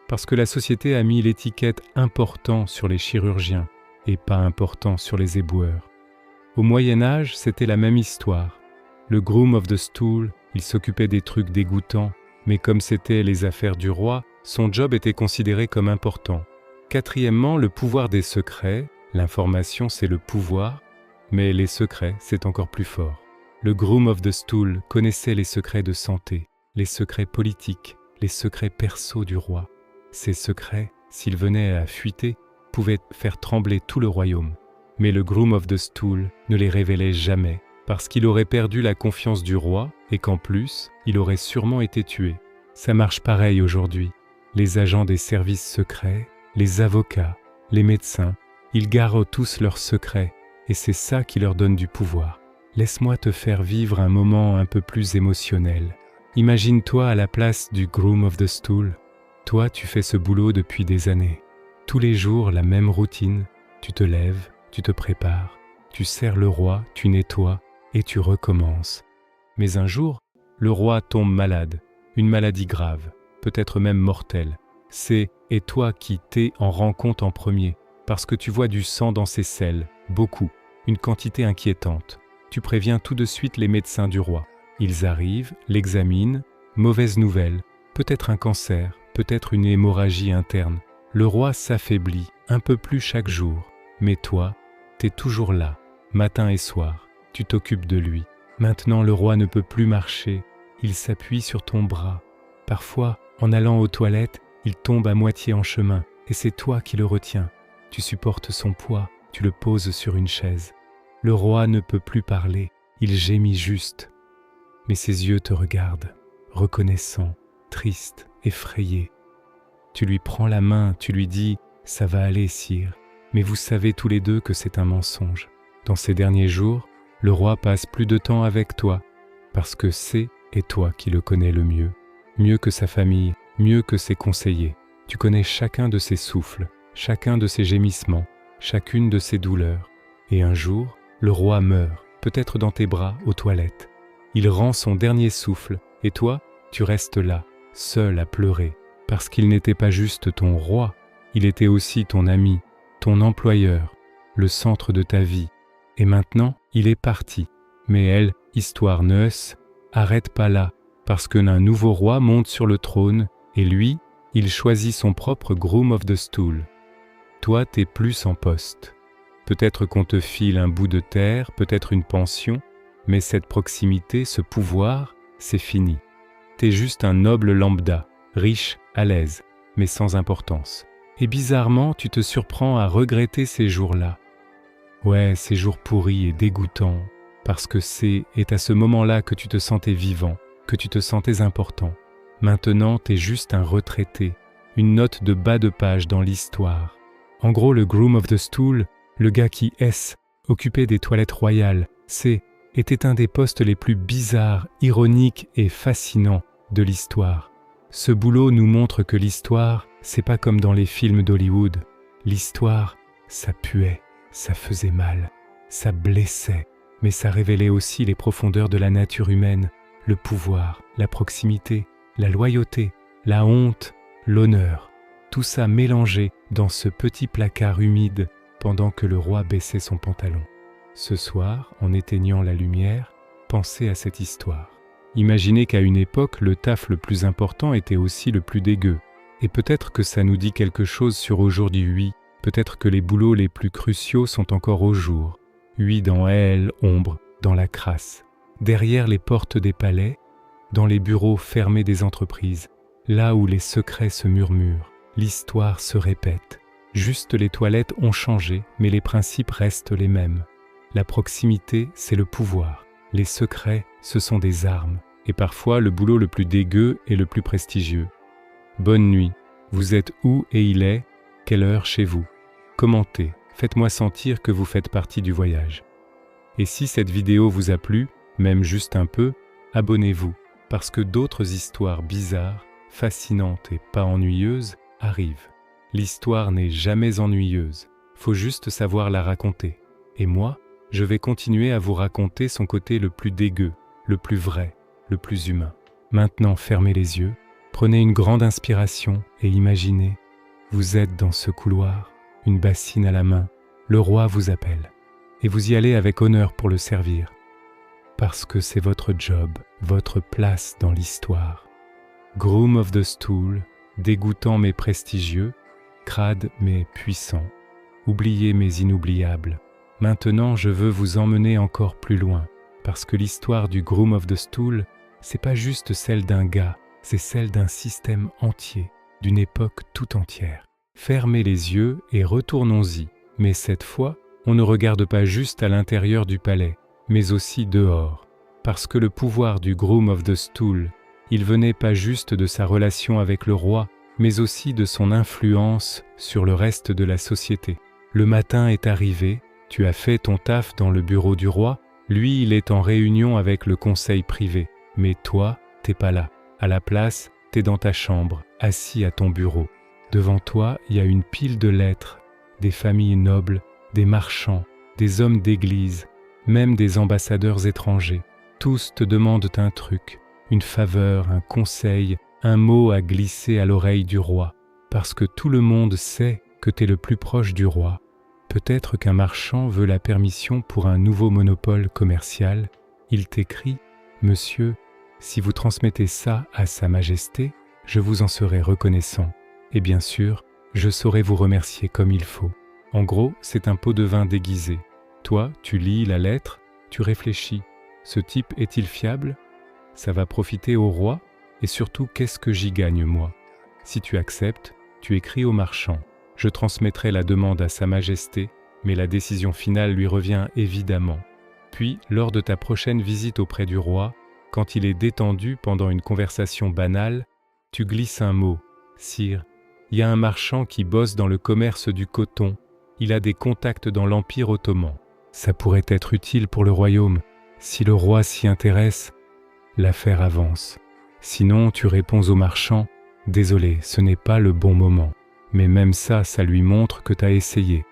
Parce que la société a mis l'étiquette « important » sur les chirurgiens et pas important sur les éboueurs. Au Moyen-Âge, c'était la même histoire. Le Groom of the Stool, il s'occupait des trucs dégoûtants, mais comme c'était les affaires du roi, son job était considéré comme important. Quatrièmement, le pouvoir des secrets. L'information, c'est le pouvoir, mais les secrets, c'est encore plus fort. Le Groom of the Stool connaissait les secrets de santé, les secrets politiques, les secrets perso du roi. Ces secrets, s'ils venaient à fuiter, pouvaient faire trembler tout le royaume. Mais le Groom of the Stool ne les révélait jamais, parce qu'il aurait perdu la confiance du roi et qu'en plus, il aurait sûrement été tué. Ça marche pareil aujourd'hui. Les agents des services secrets, les avocats, les médecins, ils gardent tous leurs secrets et c'est ça qui leur donne du pouvoir. Laisse-moi te faire vivre un moment un peu plus émotionnel. Imagine-toi à la place du Groom of the Stool. Toi, tu fais ce boulot depuis des années. Tous les jours, la même routine. Tu te lèves, tu te prépares, tu sers le roi, tu nettoies et tu recommences. Mais un jour, le roi tombe malade, une maladie grave, peut-être même mortelle. C'est « et toi qui t'es en rends compte en premier » parce que tu vois du sang dans ses selles, beaucoup, une quantité inquiétante. Tu préviens tout de suite les médecins du roi. Ils arrivent, l'examinent, mauvaise nouvelle, peut-être un cancer, peut-être une hémorragie interne. Le roi s'affaiblit un peu plus chaque jour, mais toi, t'es toujours là, matin et soir, tu t'occupes de lui. Maintenant le roi ne peut plus marcher, il s'appuie sur ton bras. Parfois, en allant aux toilettes, il tombe à moitié en chemin, et c'est toi qui le retiens. Tu supportes son poids, tu le poses sur une chaise. Le roi ne peut plus parler, il gémit juste. Mais ses yeux te regardent, reconnaissants, tristes, effrayés. Tu lui prends la main, tu lui dis « ça va aller, sire ». mais vous savez tous les deux que c'est un mensonge. Dans ces derniers jours, le roi passe plus de temps avec toi, parce que c'est et toi qui le connais le mieux. Mieux que sa famille, mieux que ses conseillers. Tu connais chacun de ses souffles, chacun de ses gémissements, chacune de ses douleurs. Et un jour, le roi meurt, peut-être dans tes bras, aux toilettes. Il rend son dernier souffle, et toi, tu restes là, seul à pleurer, parce qu'il n'était pas juste ton roi, il était aussi ton ami, ton employeur, le centre de ta vie. Et maintenant, il est parti. Mais elle, histoire neusse, arrête pas là, parce qu'un nouveau roi monte sur le trône, et lui, il choisit son propre groom of the stool. Toi, t'es plus en poste. Peut-être qu'on te file un bout de terre, peut-être une pension, mais cette proximité, ce pouvoir, c'est fini. T'es juste un noble lambda, riche, à l'aise, mais sans importance. Et bizarrement, tu te surprends à regretter ces jours-là. Ouais, ces jours pourris et dégoûtants, parce que c'est à ce moment-là que tu te sentais vivant, que tu te sentais important. Maintenant, t'es juste un retraité, une note de bas de page dans l'histoire. En gros, le groom of the stool, le gars qui occupait des toilettes royales, était un des postes les plus bizarres, ironiques et fascinants de l'histoire. Ce boulot nous montre que l'histoire, c'est pas comme dans les films d'Hollywood. L'histoire, ça puait, ça faisait mal, ça blessait, mais ça révélait aussi les profondeurs de la nature humaine, le pouvoir, la proximité, la loyauté, la honte, l'honneur. Tout ça mélangé dans ce petit placard humide pendant que le roi baissait son pantalon. Ce soir, en éteignant la lumière, pensez à cette histoire. Imaginez qu'à une époque, le taf le plus important était aussi le plus dégueu. Et peut-être que ça nous dit quelque chose sur aujourd'hui, peut-être que les boulots les plus cruciaux sont encore au jour. Dans elle, ombre, dans la crasse, derrière les portes des palais, dans les bureaux fermés des entreprises, là où les secrets se murmurent, l'histoire se répète. Juste les toilettes ont changé, mais les principes restent les mêmes. La proximité, c'est le pouvoir. Les secrets, ce sont des armes. Et parfois, le boulot le plus dégueu est le plus prestigieux. Bonne nuit. Vous êtes où et il est? Quelle heure chez vous? Commentez. Faites-moi sentir que vous faites partie du voyage. Et si cette vidéo vous a plu, même juste un peu, abonnez-vous, parce que d'autres histoires bizarres, fascinantes et pas ennuyeuses arrivent. L'histoire n'est jamais ennuyeuse, faut juste savoir la raconter. Et moi, je vais continuer à vous raconter son côté le plus dégueu, le plus vrai, le plus humain. Maintenant, fermez les yeux, prenez une grande inspiration et imaginez, vous êtes dans ce couloir, une bassine à la main, le roi vous appelle. Et vous y allez avec honneur pour le servir, parce que c'est votre job, votre place dans l'histoire. Groom of the stool, dégoûtant mais prestigieux, crade mais puissant, oublié mais inoubliable. Maintenant, je veux vous emmener encore plus loin, parce que l'histoire du Groom of the Stool, c'est pas juste celle d'un gars, c'est celle d'un système entier, d'une époque tout entière. Fermez les yeux et retournons-y, mais cette fois, on ne regarde pas juste à l'intérieur du palais, mais aussi dehors, parce que le pouvoir du Groom of the Stool, il venait pas juste de sa relation avec le roi, mais aussi de son influence sur le reste de la société. Le matin est arrivé, tu as fait ton taf dans le bureau du roi, lui il est en réunion avec le conseil privé, mais toi, t'es pas là. À la place, t'es dans ta chambre, assis à ton bureau. Devant toi, il y a une pile de lettres, des familles nobles, des marchands, des hommes d'église, même des ambassadeurs étrangers. Tous te demandent un truc, une faveur, un conseil, un mot à glisser à l'oreille du roi, parce que tout le monde sait que t'es le plus proche du roi. Peut-être qu'un marchand veut la permission pour un nouveau monopole commercial. Il t'écrit « Monsieur, si vous transmettez ça à Sa Majesté, je vous en serai reconnaissant. Et bien sûr, je saurai vous remercier comme il faut. » En gros, c'est un pot de vin déguisé. Toi, tu lis la lettre, tu réfléchis. Ce type est-il fiable? Ça va profiter au roi? Et surtout, qu'est-ce que j'y gagne, moi? Si tu acceptes, tu écris au marchand. Je transmettrai la demande à Sa Majesté, mais la décision finale lui revient évidemment. Puis, lors de ta prochaine visite auprès du roi, quand il est détendu pendant une conversation banale, tu glisses un mot. « Sire, il y a un marchand qui bosse dans le commerce du coton. Il a des contacts dans l'Empire ottoman. Ça pourrait être utile pour le royaume. Si le roi s'y intéresse, l'affaire avance. Sinon, tu réponds au marchand, « Désolé, ce n'est pas le bon moment. » Mais même ça, ça lui montre que t'as essayé,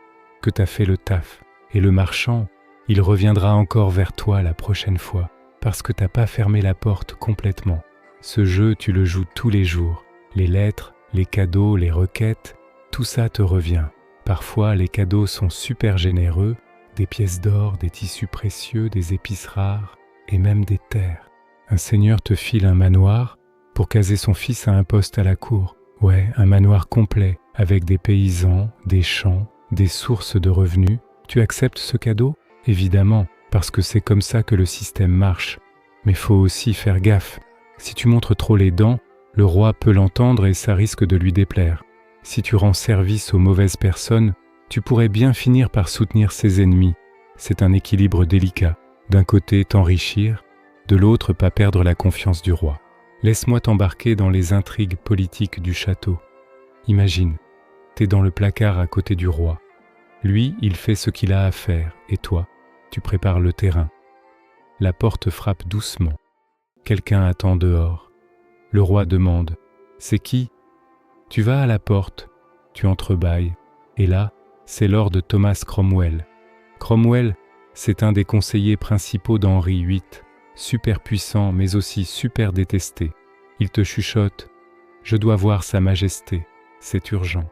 que t'as fait le taf. Et le marchand, il reviendra encore vers toi la prochaine fois, parce que t'as pas fermé la porte complètement. Ce jeu, tu le joues tous les jours. Les lettres, les cadeaux, les requêtes, tout ça te revient. Parfois, les cadeaux sont super généreux, des pièces d'or, des tissus précieux, des épices rares, et même des terres. Un seigneur te file un manoir pour caser son fils à un poste à la cour. Ouais, un manoir complet, avec des paysans, des champs, des sources de revenus. Tu acceptes ce cadeau ? Évidemment, parce que c'est comme ça que le système marche. Mais faut aussi faire gaffe. Si tu montres trop les dents, le roi peut l'entendre et ça risque de lui déplaire. Si tu rends service aux mauvaises personnes, tu pourrais bien finir par soutenir ses ennemis. C'est un équilibre délicat. D'un côté, t'enrichir, de l'autre, pas perdre la confiance du roi. Laisse-moi t'embarquer dans les intrigues politiques du château. Imagine, t'es dans le placard à côté du roi. Lui, il fait ce qu'il a à faire, et toi, tu prépares le terrain. La porte frappe doucement. Quelqu'un attend dehors. Le roi demande « C'est qui ?» Tu vas à la porte, tu entrebâilles, et là, c'est Lord Thomas Cromwell. Cromwell, c'est un des conseillers principaux d'Henri VIII, super puissant mais aussi super détesté. Il te chuchote « Je dois voir Sa Majesté, c'est urgent. »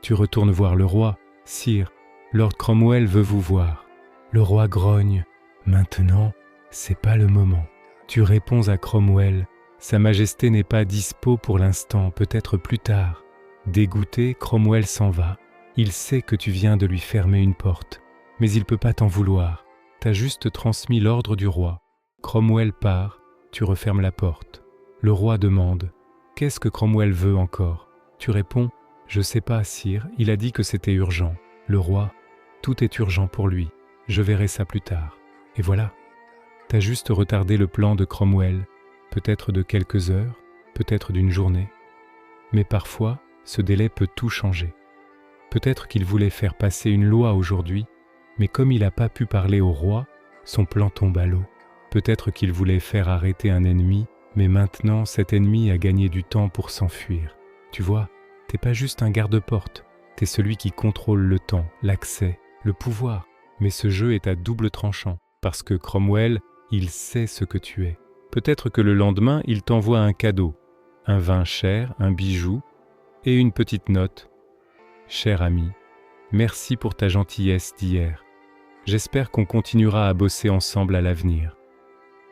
Tu retournes voir le roi. « Sire, Lord Cromwell veut vous voir. » Le roi grogne « Maintenant, c'est pas le moment. » Tu réponds à Cromwell « Sa Majesté n'est pas dispo pour l'instant, peut-être plus tard. » Dégoûté, Cromwell s'en va. Il sait que tu viens de lui fermer une porte, mais il peut pas t'en vouloir. T'as juste transmis l'ordre du roi. Cromwell part, tu refermes la porte. Le roi demande « Qu'est-ce que Cromwell veut encore ?» Tu réponds « Je sais pas, sire, il a dit que c'était urgent. » Le roi « Tout est urgent pour lui, je verrai ça plus tard. » Et voilà. T'as juste retardé le plan de Cromwell, peut-être de quelques heures, peut-être d'une journée. Mais parfois, ce délai peut tout changer. Peut-être qu'il voulait faire passer une loi aujourd'hui, mais comme il n'a pas pu parler au roi, son plan tombe à l'eau. Peut-être qu'il voulait faire arrêter un ennemi, mais maintenant cet ennemi a gagné du temps pour s'enfuir. Tu vois, t'es pas juste un garde-porte, t'es celui qui contrôle le temps, l'accès, le pouvoir. Mais ce jeu est à double tranchant, parce que Cromwell, il sait ce que tu es. Peut-être que le lendemain, il t'envoie un cadeau, un vin cher, un bijou et une petite note. « Cher ami, merci pour ta gentillesse d'hier. J'espère qu'on continuera à bosser ensemble à l'avenir. »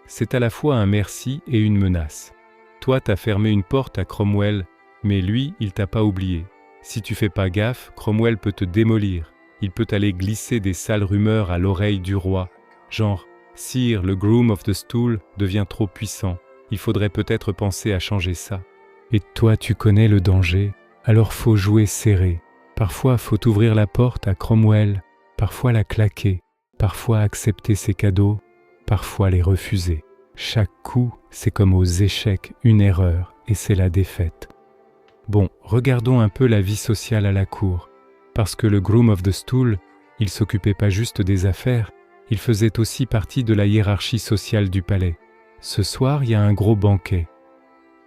C'est à la fois un merci et une menace. Toi, t'as fermé une porte à Cromwell, mais lui, il t'a pas oublié. Si tu fais pas gaffe, Cromwell peut te démolir. Il peut aller glisser des sales rumeurs à l'oreille du roi, genre « Sire, le groom of the stool devient trop puissant. Il faudrait peut-être penser à changer ça. » Et toi, tu connais le danger, alors faut jouer serré. Parfois, faut ouvrir la porte à Cromwell, parfois la claquer, parfois accepter ses cadeaux, parfois les refuser. Chaque coup, c'est comme aux échecs, une erreur, et c'est la défaite. Bon, regardons un peu la vie sociale à la cour, parce que le groom of the stool, il s'occupait pas juste des affaires, il faisait aussi partie de la hiérarchie sociale du palais. Ce soir, il y a un gros banquet.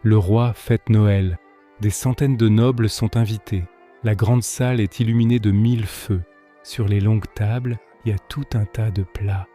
Le roi fête Noël, des centaines de nobles sont invités. La grande salle est illuminée de 1000 feux. Sur les longues tables, il y a tout un tas de plats.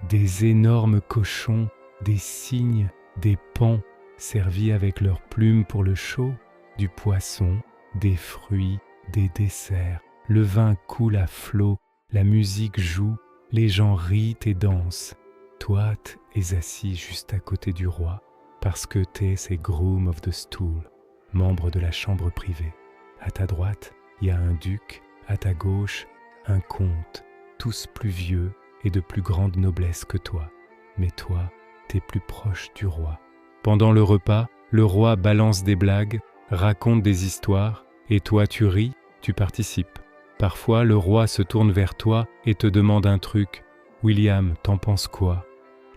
Des énormes cochons, des cygnes, des paons, servis avec leurs plumes pour le chaud, du poisson, des fruits, des desserts. Le vin coule à flot, la musique joue, les gens rient et dansent. Toi, t'es assis juste à côté du roi, parce que t'es groom of the stool, membre de la chambre privée. À ta droite, il y a un duc, à ta gauche, un comte, tous plus vieux et de plus grande noblesse que toi. Mais toi, t'es plus proche du roi. Pendant le repas, le roi balance des blagues, raconte des histoires, et toi tu ris, tu participes. Parfois, le roi se tourne vers toi et te demande un truc. « William, t'en penses quoi ?»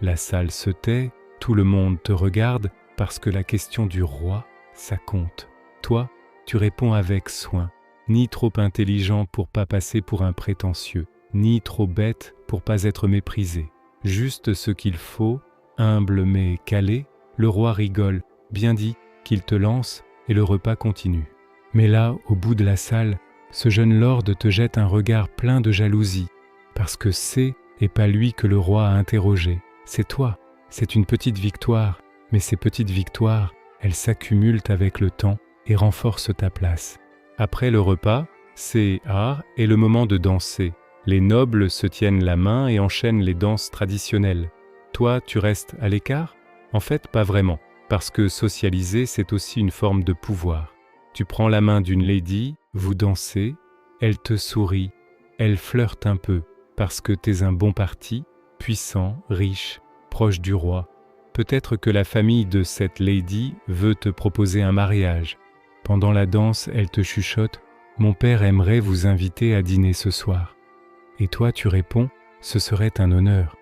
La salle se tait, tout le monde te regarde, parce que la question du roi, ça compte. Toi, tu réponds avec soin. ni trop intelligent pour pas passer pour un prétentieux, ni trop bête pour pas être méprisé. Juste ce qu'il faut, humble mais calé, le roi rigole, bien dit, qu'il te lance, et le repas continue. Mais là, au bout de la salle, ce jeune lord te jette un regard plein de jalousie, parce que c'est et pas lui que le roi a interrogé, c'est toi. C'est une petite victoire, mais ces petites victoires, elles s'accumulent avec le temps et renforcent ta place. Après le repas, c'est art et le moment de danser. Les nobles se tiennent la main et enchaînent les danses traditionnelles. Toi, tu restes à l'écart? En fait, pas vraiment, parce que socialiser, c'est aussi une forme de pouvoir. Tu prends la main d'une lady, vous dansez, elle te sourit, elle flirte un peu, parce que t'es un bon parti, puissant, riche, proche du roi. Peut-être que la famille de cette lady veut te proposer un mariage. Pendant la danse, elle te chuchote « Mon père aimerait vous inviter à dîner ce soir ». Et toi, tu réponds « Ce serait un honneur ».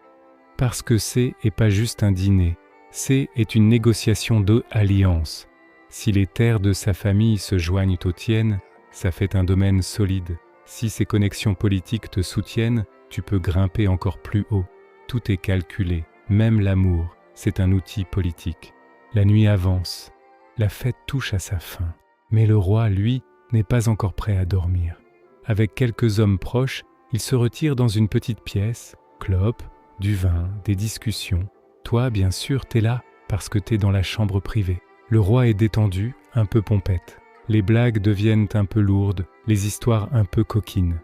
Parce que c'est et pas juste un dîner. C'est est une négociation d'alliance. Si les terres de sa famille se joignent aux tiennes, ça fait un domaine solide. Si ses connexions politiques te soutiennent, tu peux grimper encore plus haut. Tout est calculé, même l'amour, c'est un outil politique. La nuit avance, la fête touche à sa fin. Mais le roi, lui, n'est pas encore prêt à dormir. Avec quelques hommes proches, il se retire dans une petite pièce, clope, du vin, des discussions. Toi, bien sûr, t'es là parce que t'es dans la chambre privée. Le roi est détendu, un peu pompette. Les blagues deviennent un peu lourdes, les histoires un peu coquines.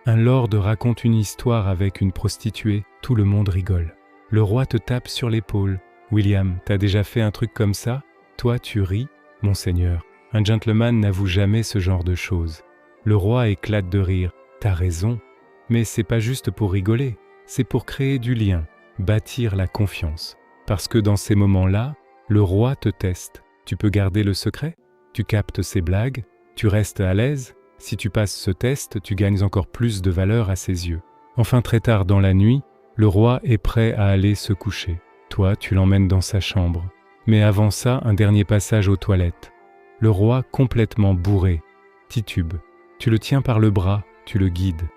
Un lord raconte une histoire avec une prostituée, tout le monde rigole. Le roi te tape sur l'épaule. « William, t'as déjà fait un truc comme ça ?» Toi, tu ris. « Monseigneur, un gentleman n'avoue jamais ce genre de choses. » Le roi éclate de rire. « T'as raison, mais c'est pas juste pour rigoler, c'est pour créer du lien, bâtir la confiance. Parce que dans ces moments-là, le roi te teste. Tu peux garder le secret? Tu captes ses blagues? Tu restes à l'aise? Si tu passes ce test, tu gagnes encore plus de valeur à ses yeux. Enfin, très tard dans la nuit, le roi est prêt à aller se coucher. Toi, tu l'emmènes dans sa chambre. Mais avant ça, un dernier passage aux toilettes. Le roi, complètement bourré, titube. Tu le tiens par le bras, tu le guides.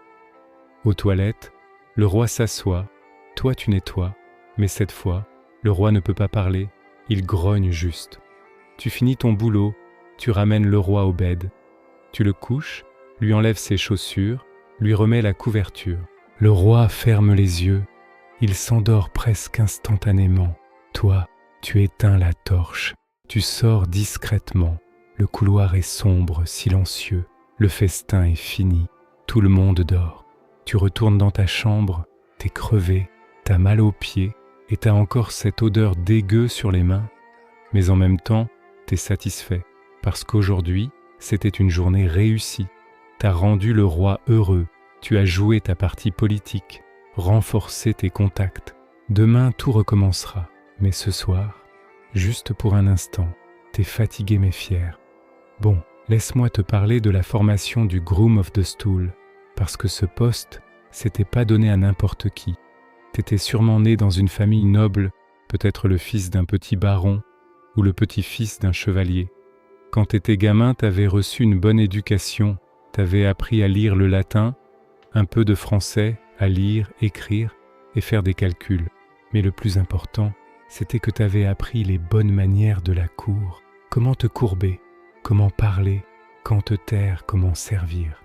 Aux toilettes, le roi s'assoit. Toi, tu nettoies. Mais cette fois, le roi ne peut pas parler. Il grogne juste. Tu finis ton boulot. Tu ramènes le roi au bed. Tu le couches, lui enlèves ses chaussures, lui remets la couverture. Le roi ferme les yeux. Il s'endort presque instantanément. Toi, tu éteins la torche. Tu sors discrètement. Le couloir est sombre, silencieux. Le festin est fini. Tout le monde dort. Tu retournes dans ta chambre. T'es crevé. T'as mal aux pieds. Et t'as encore cette odeur dégueu sur les mains. Mais en même temps, t'es satisfait. Parce qu'aujourd'hui, c'était une journée réussie. T'as rendu le roi heureux. Tu as joué ta partie politique. Renforcé tes contacts. Demain, tout recommencera. Mais ce soir, juste pour un instant, t'es fatigué mais fier. Bon, laisse-moi te parler de la formation du Groom of the Stool, parce que ce poste, c'était pas donné à n'importe qui. T'étais sûrement né dans une famille noble, peut-être le fils d'un petit baron ou le petit-fils d'un chevalier. Quand t'étais gamin, t'avais reçu une bonne éducation, t'avais appris à lire le latin, un peu de français, à lire, écrire et faire des calculs. Mais le plus important, c'était que t'avais appris les bonnes manières de la cour, comment te courber, comment parler, quand te taire, comment servir.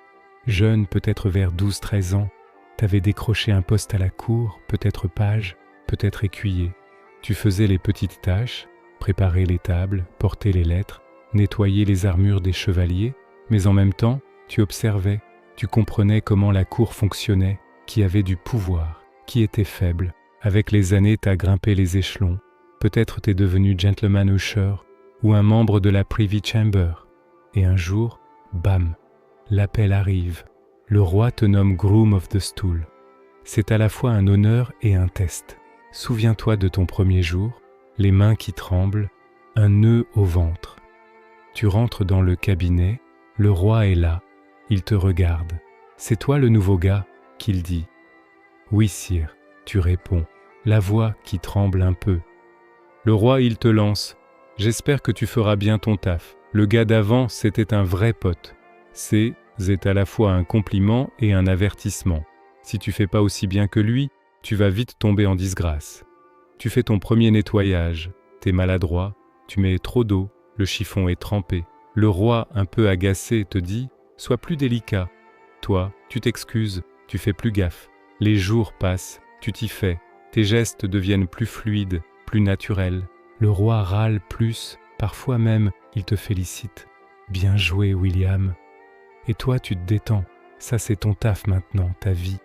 Jeune, peut-être vers 12-13 ans, t'avais décroché un poste à la cour, peut-être page, peut-être écuyer. Tu faisais les petites tâches, préparer les tables, porter les lettres, nettoyer les armures des chevaliers, mais en même temps, tu observais, tu comprenais comment la cour fonctionnait, qui avait du pouvoir, qui était faible. Avec les années, t'as grimpé les échelons. Peut-être t'es devenu gentleman usher ou un membre de la Privy Chamber. Et un jour, bam, l'appel arrive. Le roi te nomme Groom of the Stool. C'est à la fois un honneur et un test. Souviens-toi de ton premier jour, les mains qui tremblent, un nœud au ventre. Tu rentres dans le cabinet, le roi est là, il te regarde. C'est toi le nouveau gars, qu'il dit. Oui, sire, tu réponds, la voix qui tremble un peu. Le roi, il te lance. J'espère que tu feras bien ton taf. Le gars d'avant, c'était un vrai pote. C'est est à la fois un compliment et un avertissement. Si tu fais pas aussi bien que lui, tu vas vite tomber en disgrâce. Tu fais ton premier nettoyage, t'es maladroit, tu mets trop d'eau, le chiffon est trempé. Le roi, un peu agacé, te dit « Sois plus délicat ». Toi, tu t'excuses, tu fais plus gaffe. Les jours passent, tu t'y fais, tes gestes deviennent plus fluides, plus naturels. Le roi râle plus, parfois même, il te félicite. « Bien joué, William ». Et toi, tu te détends. Ça, c'est ton taf maintenant, ta vie.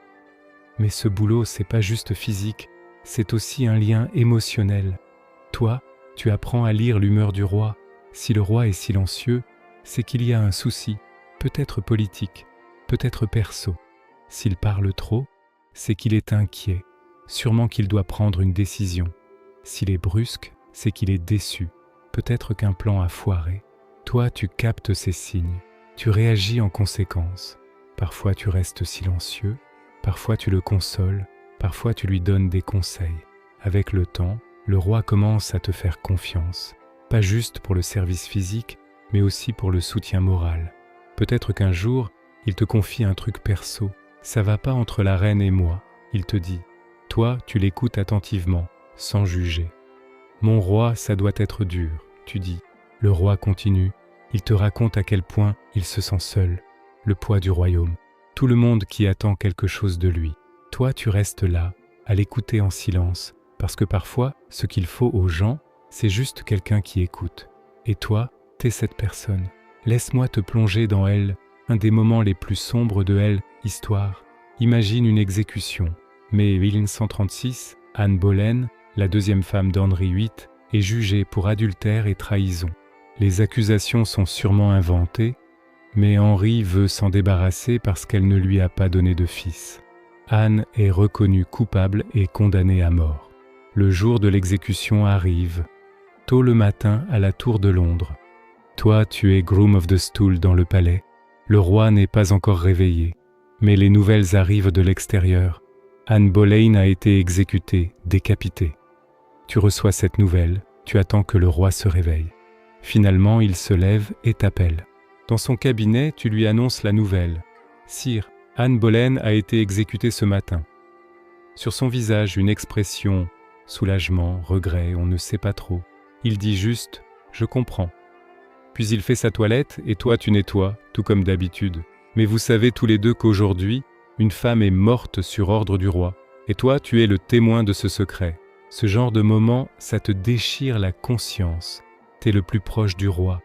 Mais ce boulot, c'est pas juste physique, c'est aussi un lien émotionnel. Toi, tu apprends à lire l'humeur du roi. Si le roi est silencieux, c'est qu'il y a un souci, peut-être politique, peut-être perso. S'il parle trop, c'est qu'il est inquiet, sûrement qu'il doit prendre une décision. S'il est brusque, c'est qu'il est déçu, peut-être qu'un plan a foiré. Toi, tu captes ces signes, tu réagis en conséquence. Parfois tu restes silencieux, parfois tu le consoles, parfois tu lui donnes des conseils. Avec le temps, le roi commence à te faire confiance, pas juste pour le service physique, mais aussi pour le soutien moral. Peut-être qu'un jour, il te confie un truc perso. Ça va pas entre la reine et moi, il te dit. Toi, tu l'écoutes attentivement, sans juger. Mon roi, ça doit être dur, tu dis. Le roi continue. Il te raconte à quel point il se sent seul, le poids du royaume, tout le monde qui attend quelque chose de lui. Toi, tu restes là, à l'écouter en silence, parce que parfois, ce qu'il faut aux gens, c'est juste quelqu'un qui écoute. Et toi, t'es cette personne. Laisse-moi te plonger dans elle, un des moments les plus sombres de elle, histoire. Imagine une exécution. Mais 1136, Anne Boleyn, la deuxième femme d'Henri VIII, est jugée pour adultère et trahison. Les accusations sont sûrement inventées, mais Henri veut s'en débarrasser parce qu'elle ne lui a pas donné de fils. Anne est reconnue coupable et condamnée à mort. Le jour de l'exécution arrive, tôt le matin à la Tour de Londres. Toi, tu es Groom of the Stool dans le palais. Le roi n'est pas encore réveillé, mais les nouvelles arrivent de l'extérieur. Anne Boleyn a été exécutée, décapitée. Tu reçois cette nouvelle, tu attends que le roi se réveille. Finalement, il se lève et t'appelle. Dans son cabinet, tu lui annonces la nouvelle. « Sire, Anne Boleyn a été exécutée ce matin. » Sur son visage, une expression, soulagement, regret, on ne sait pas trop. Il dit juste « Je comprends ». Puis il fait sa toilette et toi tu nettoies, tout comme d'habitude. Mais vous savez tous les deux qu'aujourd'hui, une femme est morte sur ordre du roi. Et toi, tu es le témoin de ce secret. Ce genre de moment, ça te déchire la conscience. T'es le plus proche du roi.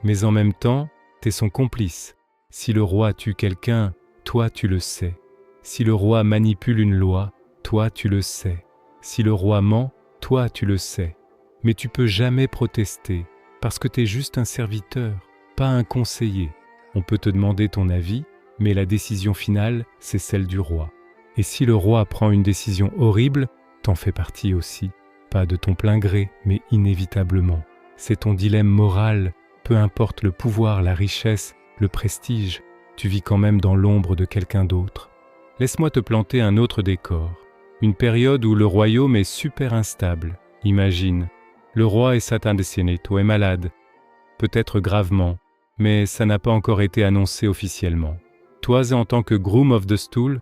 Mais en même temps, t'es son complice. Si le roi tue quelqu'un, toi tu le sais. Si le roi manipule une loi, toi tu le sais. Si le roi ment, toi tu le sais. Mais tu peux jamais protester, parce que t'es juste un serviteur, pas un conseiller. On peut te demander ton avis, mais la décision finale, c'est celle du roi. Et si le roi prend une décision horrible, t'en fais partie aussi. Pas de ton plein gré, mais inévitablement. C'est ton dilemme moral, peu importe le pouvoir, la richesse, le prestige, tu vis quand même dans l'ombre de quelqu'un d'autre. Laisse-moi te planter un autre décor. Une période où le royaume est super instable. Imagine, le roi et Satan de Sienito est malade, peut-être gravement, mais ça n'a pas encore été annoncé officiellement. Toi, en tant que Groom of the Stool,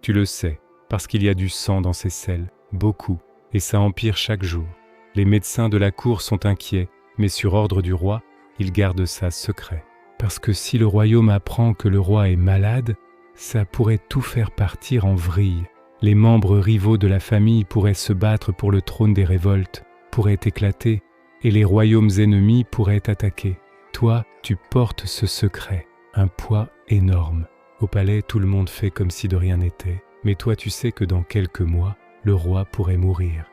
tu le sais, parce qu'il y a du sang dans ces selles, beaucoup, et ça empire chaque jour. Les médecins de la cour sont inquiets, mais sur ordre du roi, ils gardent ça secret. Parce que si le royaume apprend que le roi est malade, ça pourrait tout faire partir en vrille. Les membres rivaux de la famille pourraient se battre pour le trône des révoltes, pourraient éclater, et les royaumes ennemis pourraient attaquer. Toi, tu portes ce secret, un poids énorme. Au palais, tout le monde fait comme si de rien n'était. Mais toi, tu sais que dans quelques mois, le roi pourrait mourir.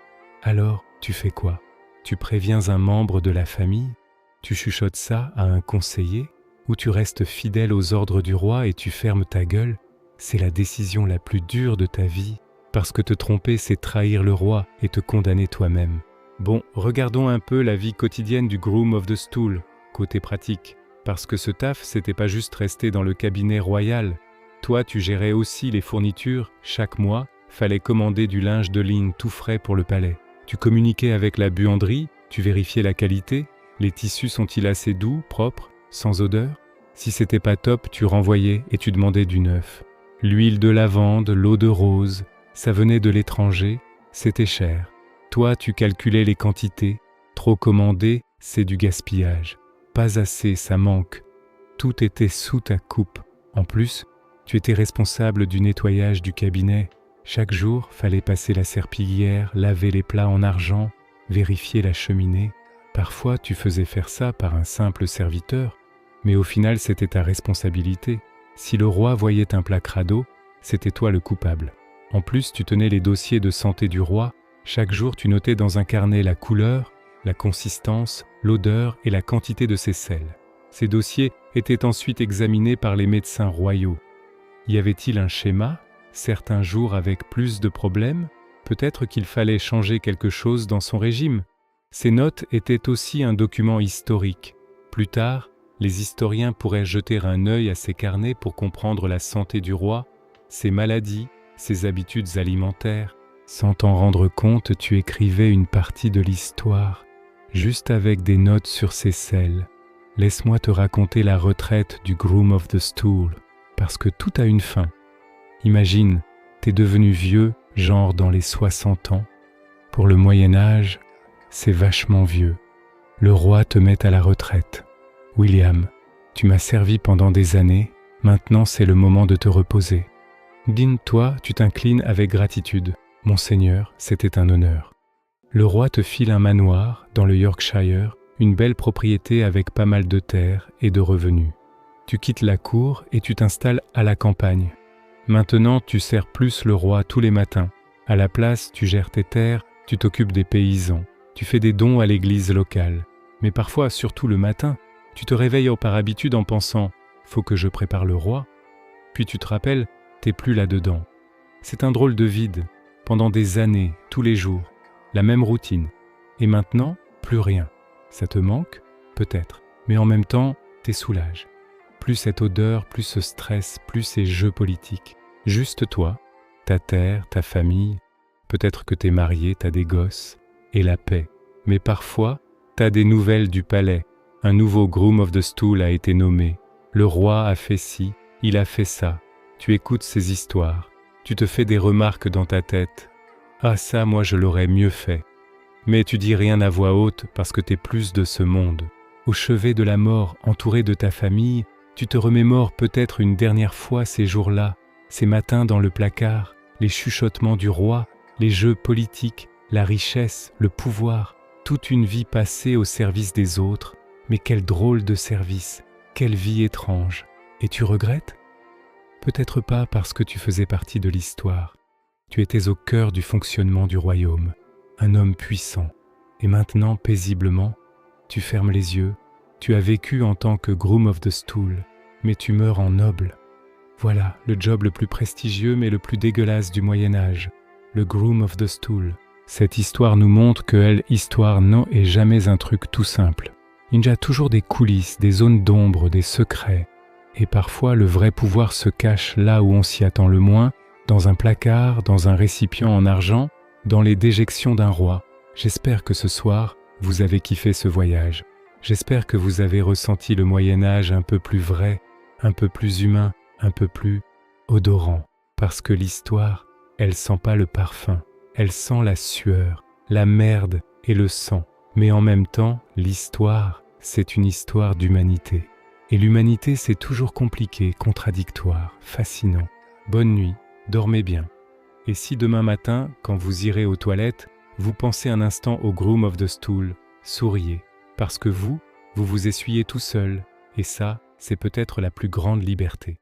Alors, tu fais quoi? Tu préviens un membre de la famille? Tu chuchotes ça à un conseiller? Ou tu restes fidèle aux ordres du roi et tu fermes ta gueule? C'est la décision la plus dure de ta vie, parce que te tromper, c'est trahir le roi et te condamner toi-même. Bon, regardons un peu la vie quotidienne du Groom of the Stool, côté pratique. Parce que ce taf, c'était pas juste rester dans le cabinet royal. Toi, tu gérais aussi les fournitures. Chaque mois, fallait commander du linge de ligne tout frais pour le palais. Tu communiquais avec la buanderie, tu vérifiais la qualité. Les tissus sont-ils assez doux, propres, sans odeur? Si c'était pas top, tu renvoyais et tu demandais du neuf. L'huile de lavande, l'eau de rose, ça venait de l'étranger, c'était cher. Toi, tu calculais les quantités. Trop commandé, c'est du gaspillage. Pas assez, ça manque. Tout était sous ta coupe. En plus, tu étais responsable du nettoyage du cabinet. Chaque jour, fallait passer la serpillière, laver les plats en argent, vérifier la cheminée. Parfois, tu faisais faire ça par un simple serviteur, mais au final, c'était ta responsabilité. Si le roi voyait un plat crado, c'était toi le coupable. En plus, tu tenais les dossiers de santé du roi. Chaque jour, tu notais dans un carnet la couleur, la consistance, l'odeur et la quantité de ses sels. Ces dossiers étaient ensuite examinés par les médecins royaux. Y avait-il un schéma? Certains jours avec plus de problèmes? Peut-être qu'il fallait changer quelque chose dans son régime. Ces notes étaient aussi un document historique. Plus tard, les historiens pourraient jeter un œil à ces carnets pour comprendre la santé du roi, ses maladies, ses habitudes alimentaires. Sans t'en rendre compte, tu écrivais une partie de l'histoire, juste avec des notes sur ses selles. Laisse-moi te raconter la retraite du Groom of the Stool, parce que tout a une fin. Imagine, t'es devenu vieux, genre dans les 60 ans. Pour le Moyen-Âge, c'est vachement vieux. Le roi te met à la retraite. William, tu m'as servi pendant des années, maintenant c'est le moment de te reposer. Toi, tu t'inclines avec gratitude. Monseigneur, c'était un honneur. Le roi te file un manoir dans le Yorkshire, une belle propriété avec pas mal de terres et de revenus. Tu quittes la cour et tu t'installes à la campagne. Maintenant, tu sers plus le roi tous les matins. À la place, tu gères tes terres, tu t'occupes des paysans, tu fais des dons à l'église locale. Mais parfois, surtout le matin, tu te réveilles par habitude en pensant « faut que je prépare le roi ». Puis tu te rappelles, t'es plus là-dedans. C'est un drôle de vide. Pendant des années, tous les jours, la même routine. Et maintenant, plus rien. Ça te manque? Peut-être. Mais en même temps, t'es soulage. Plus cette odeur, plus ce stress, plus ces jeux politiques. Juste toi, ta terre, ta famille. Peut-être que t'es marié, t'as des gosses. Et la paix. Mais parfois, t'as des nouvelles du palais. Un nouveau Groom of the Stool a été nommé. Le roi a fait ci, il a fait ça. Tu écoutes ces histoires. Tu te fais des remarques dans ta tête. Ah ça, moi je l'aurais mieux fait. Mais tu dis rien à voix haute parce que t'es plus de ce monde. Au chevet de la mort, entouré de ta famille, tu te remémores peut-être une dernière fois ces jours-là, ces matins dans le placard, les chuchotements du roi, les jeux politiques, la richesse, le pouvoir, toute une vie passée au service des autres. Mais quel drôle de service, quelle vie étrange. Et tu regrettes? Peut-être pas parce que tu faisais partie de l'histoire. Tu étais au cœur du fonctionnement du royaume, un homme puissant. Et maintenant, paisiblement, tu fermes les yeux. Tu as vécu en tant que Groom of the Stool, mais tu meurs en noble. Voilà, le job le plus prestigieux mais le plus dégueulasse du Moyen-Âge, le Groom of the Stool. Cette histoire nous montre que histoire non est jamais un truc tout simple. Il y a toujours des coulisses, des zones d'ombre, des secrets. Et parfois, le vrai pouvoir se cache là où on s'y attend le moins, dans un placard, dans un récipient en argent, dans les déjections d'un roi. J'espère que ce soir, vous avez kiffé ce voyage. J'espère que vous avez ressenti le Moyen-Âge un peu plus vrai, un peu plus humain, un peu plus odorant. Parce que l'histoire, elle sent pas le parfum, elle sent la sueur, la merde et le sang. Mais en même temps, l'histoire, c'est une histoire d'humanité. Et l'humanité, c'est toujours compliqué, contradictoire, fascinant. Bonne nuit, dormez bien. Et si demain matin, quand vous irez aux toilettes, vous pensez un instant au Groom of the Stool, souriez, parce que vous vous essuyez tout seul, et ça, c'est peut-être la plus grande liberté.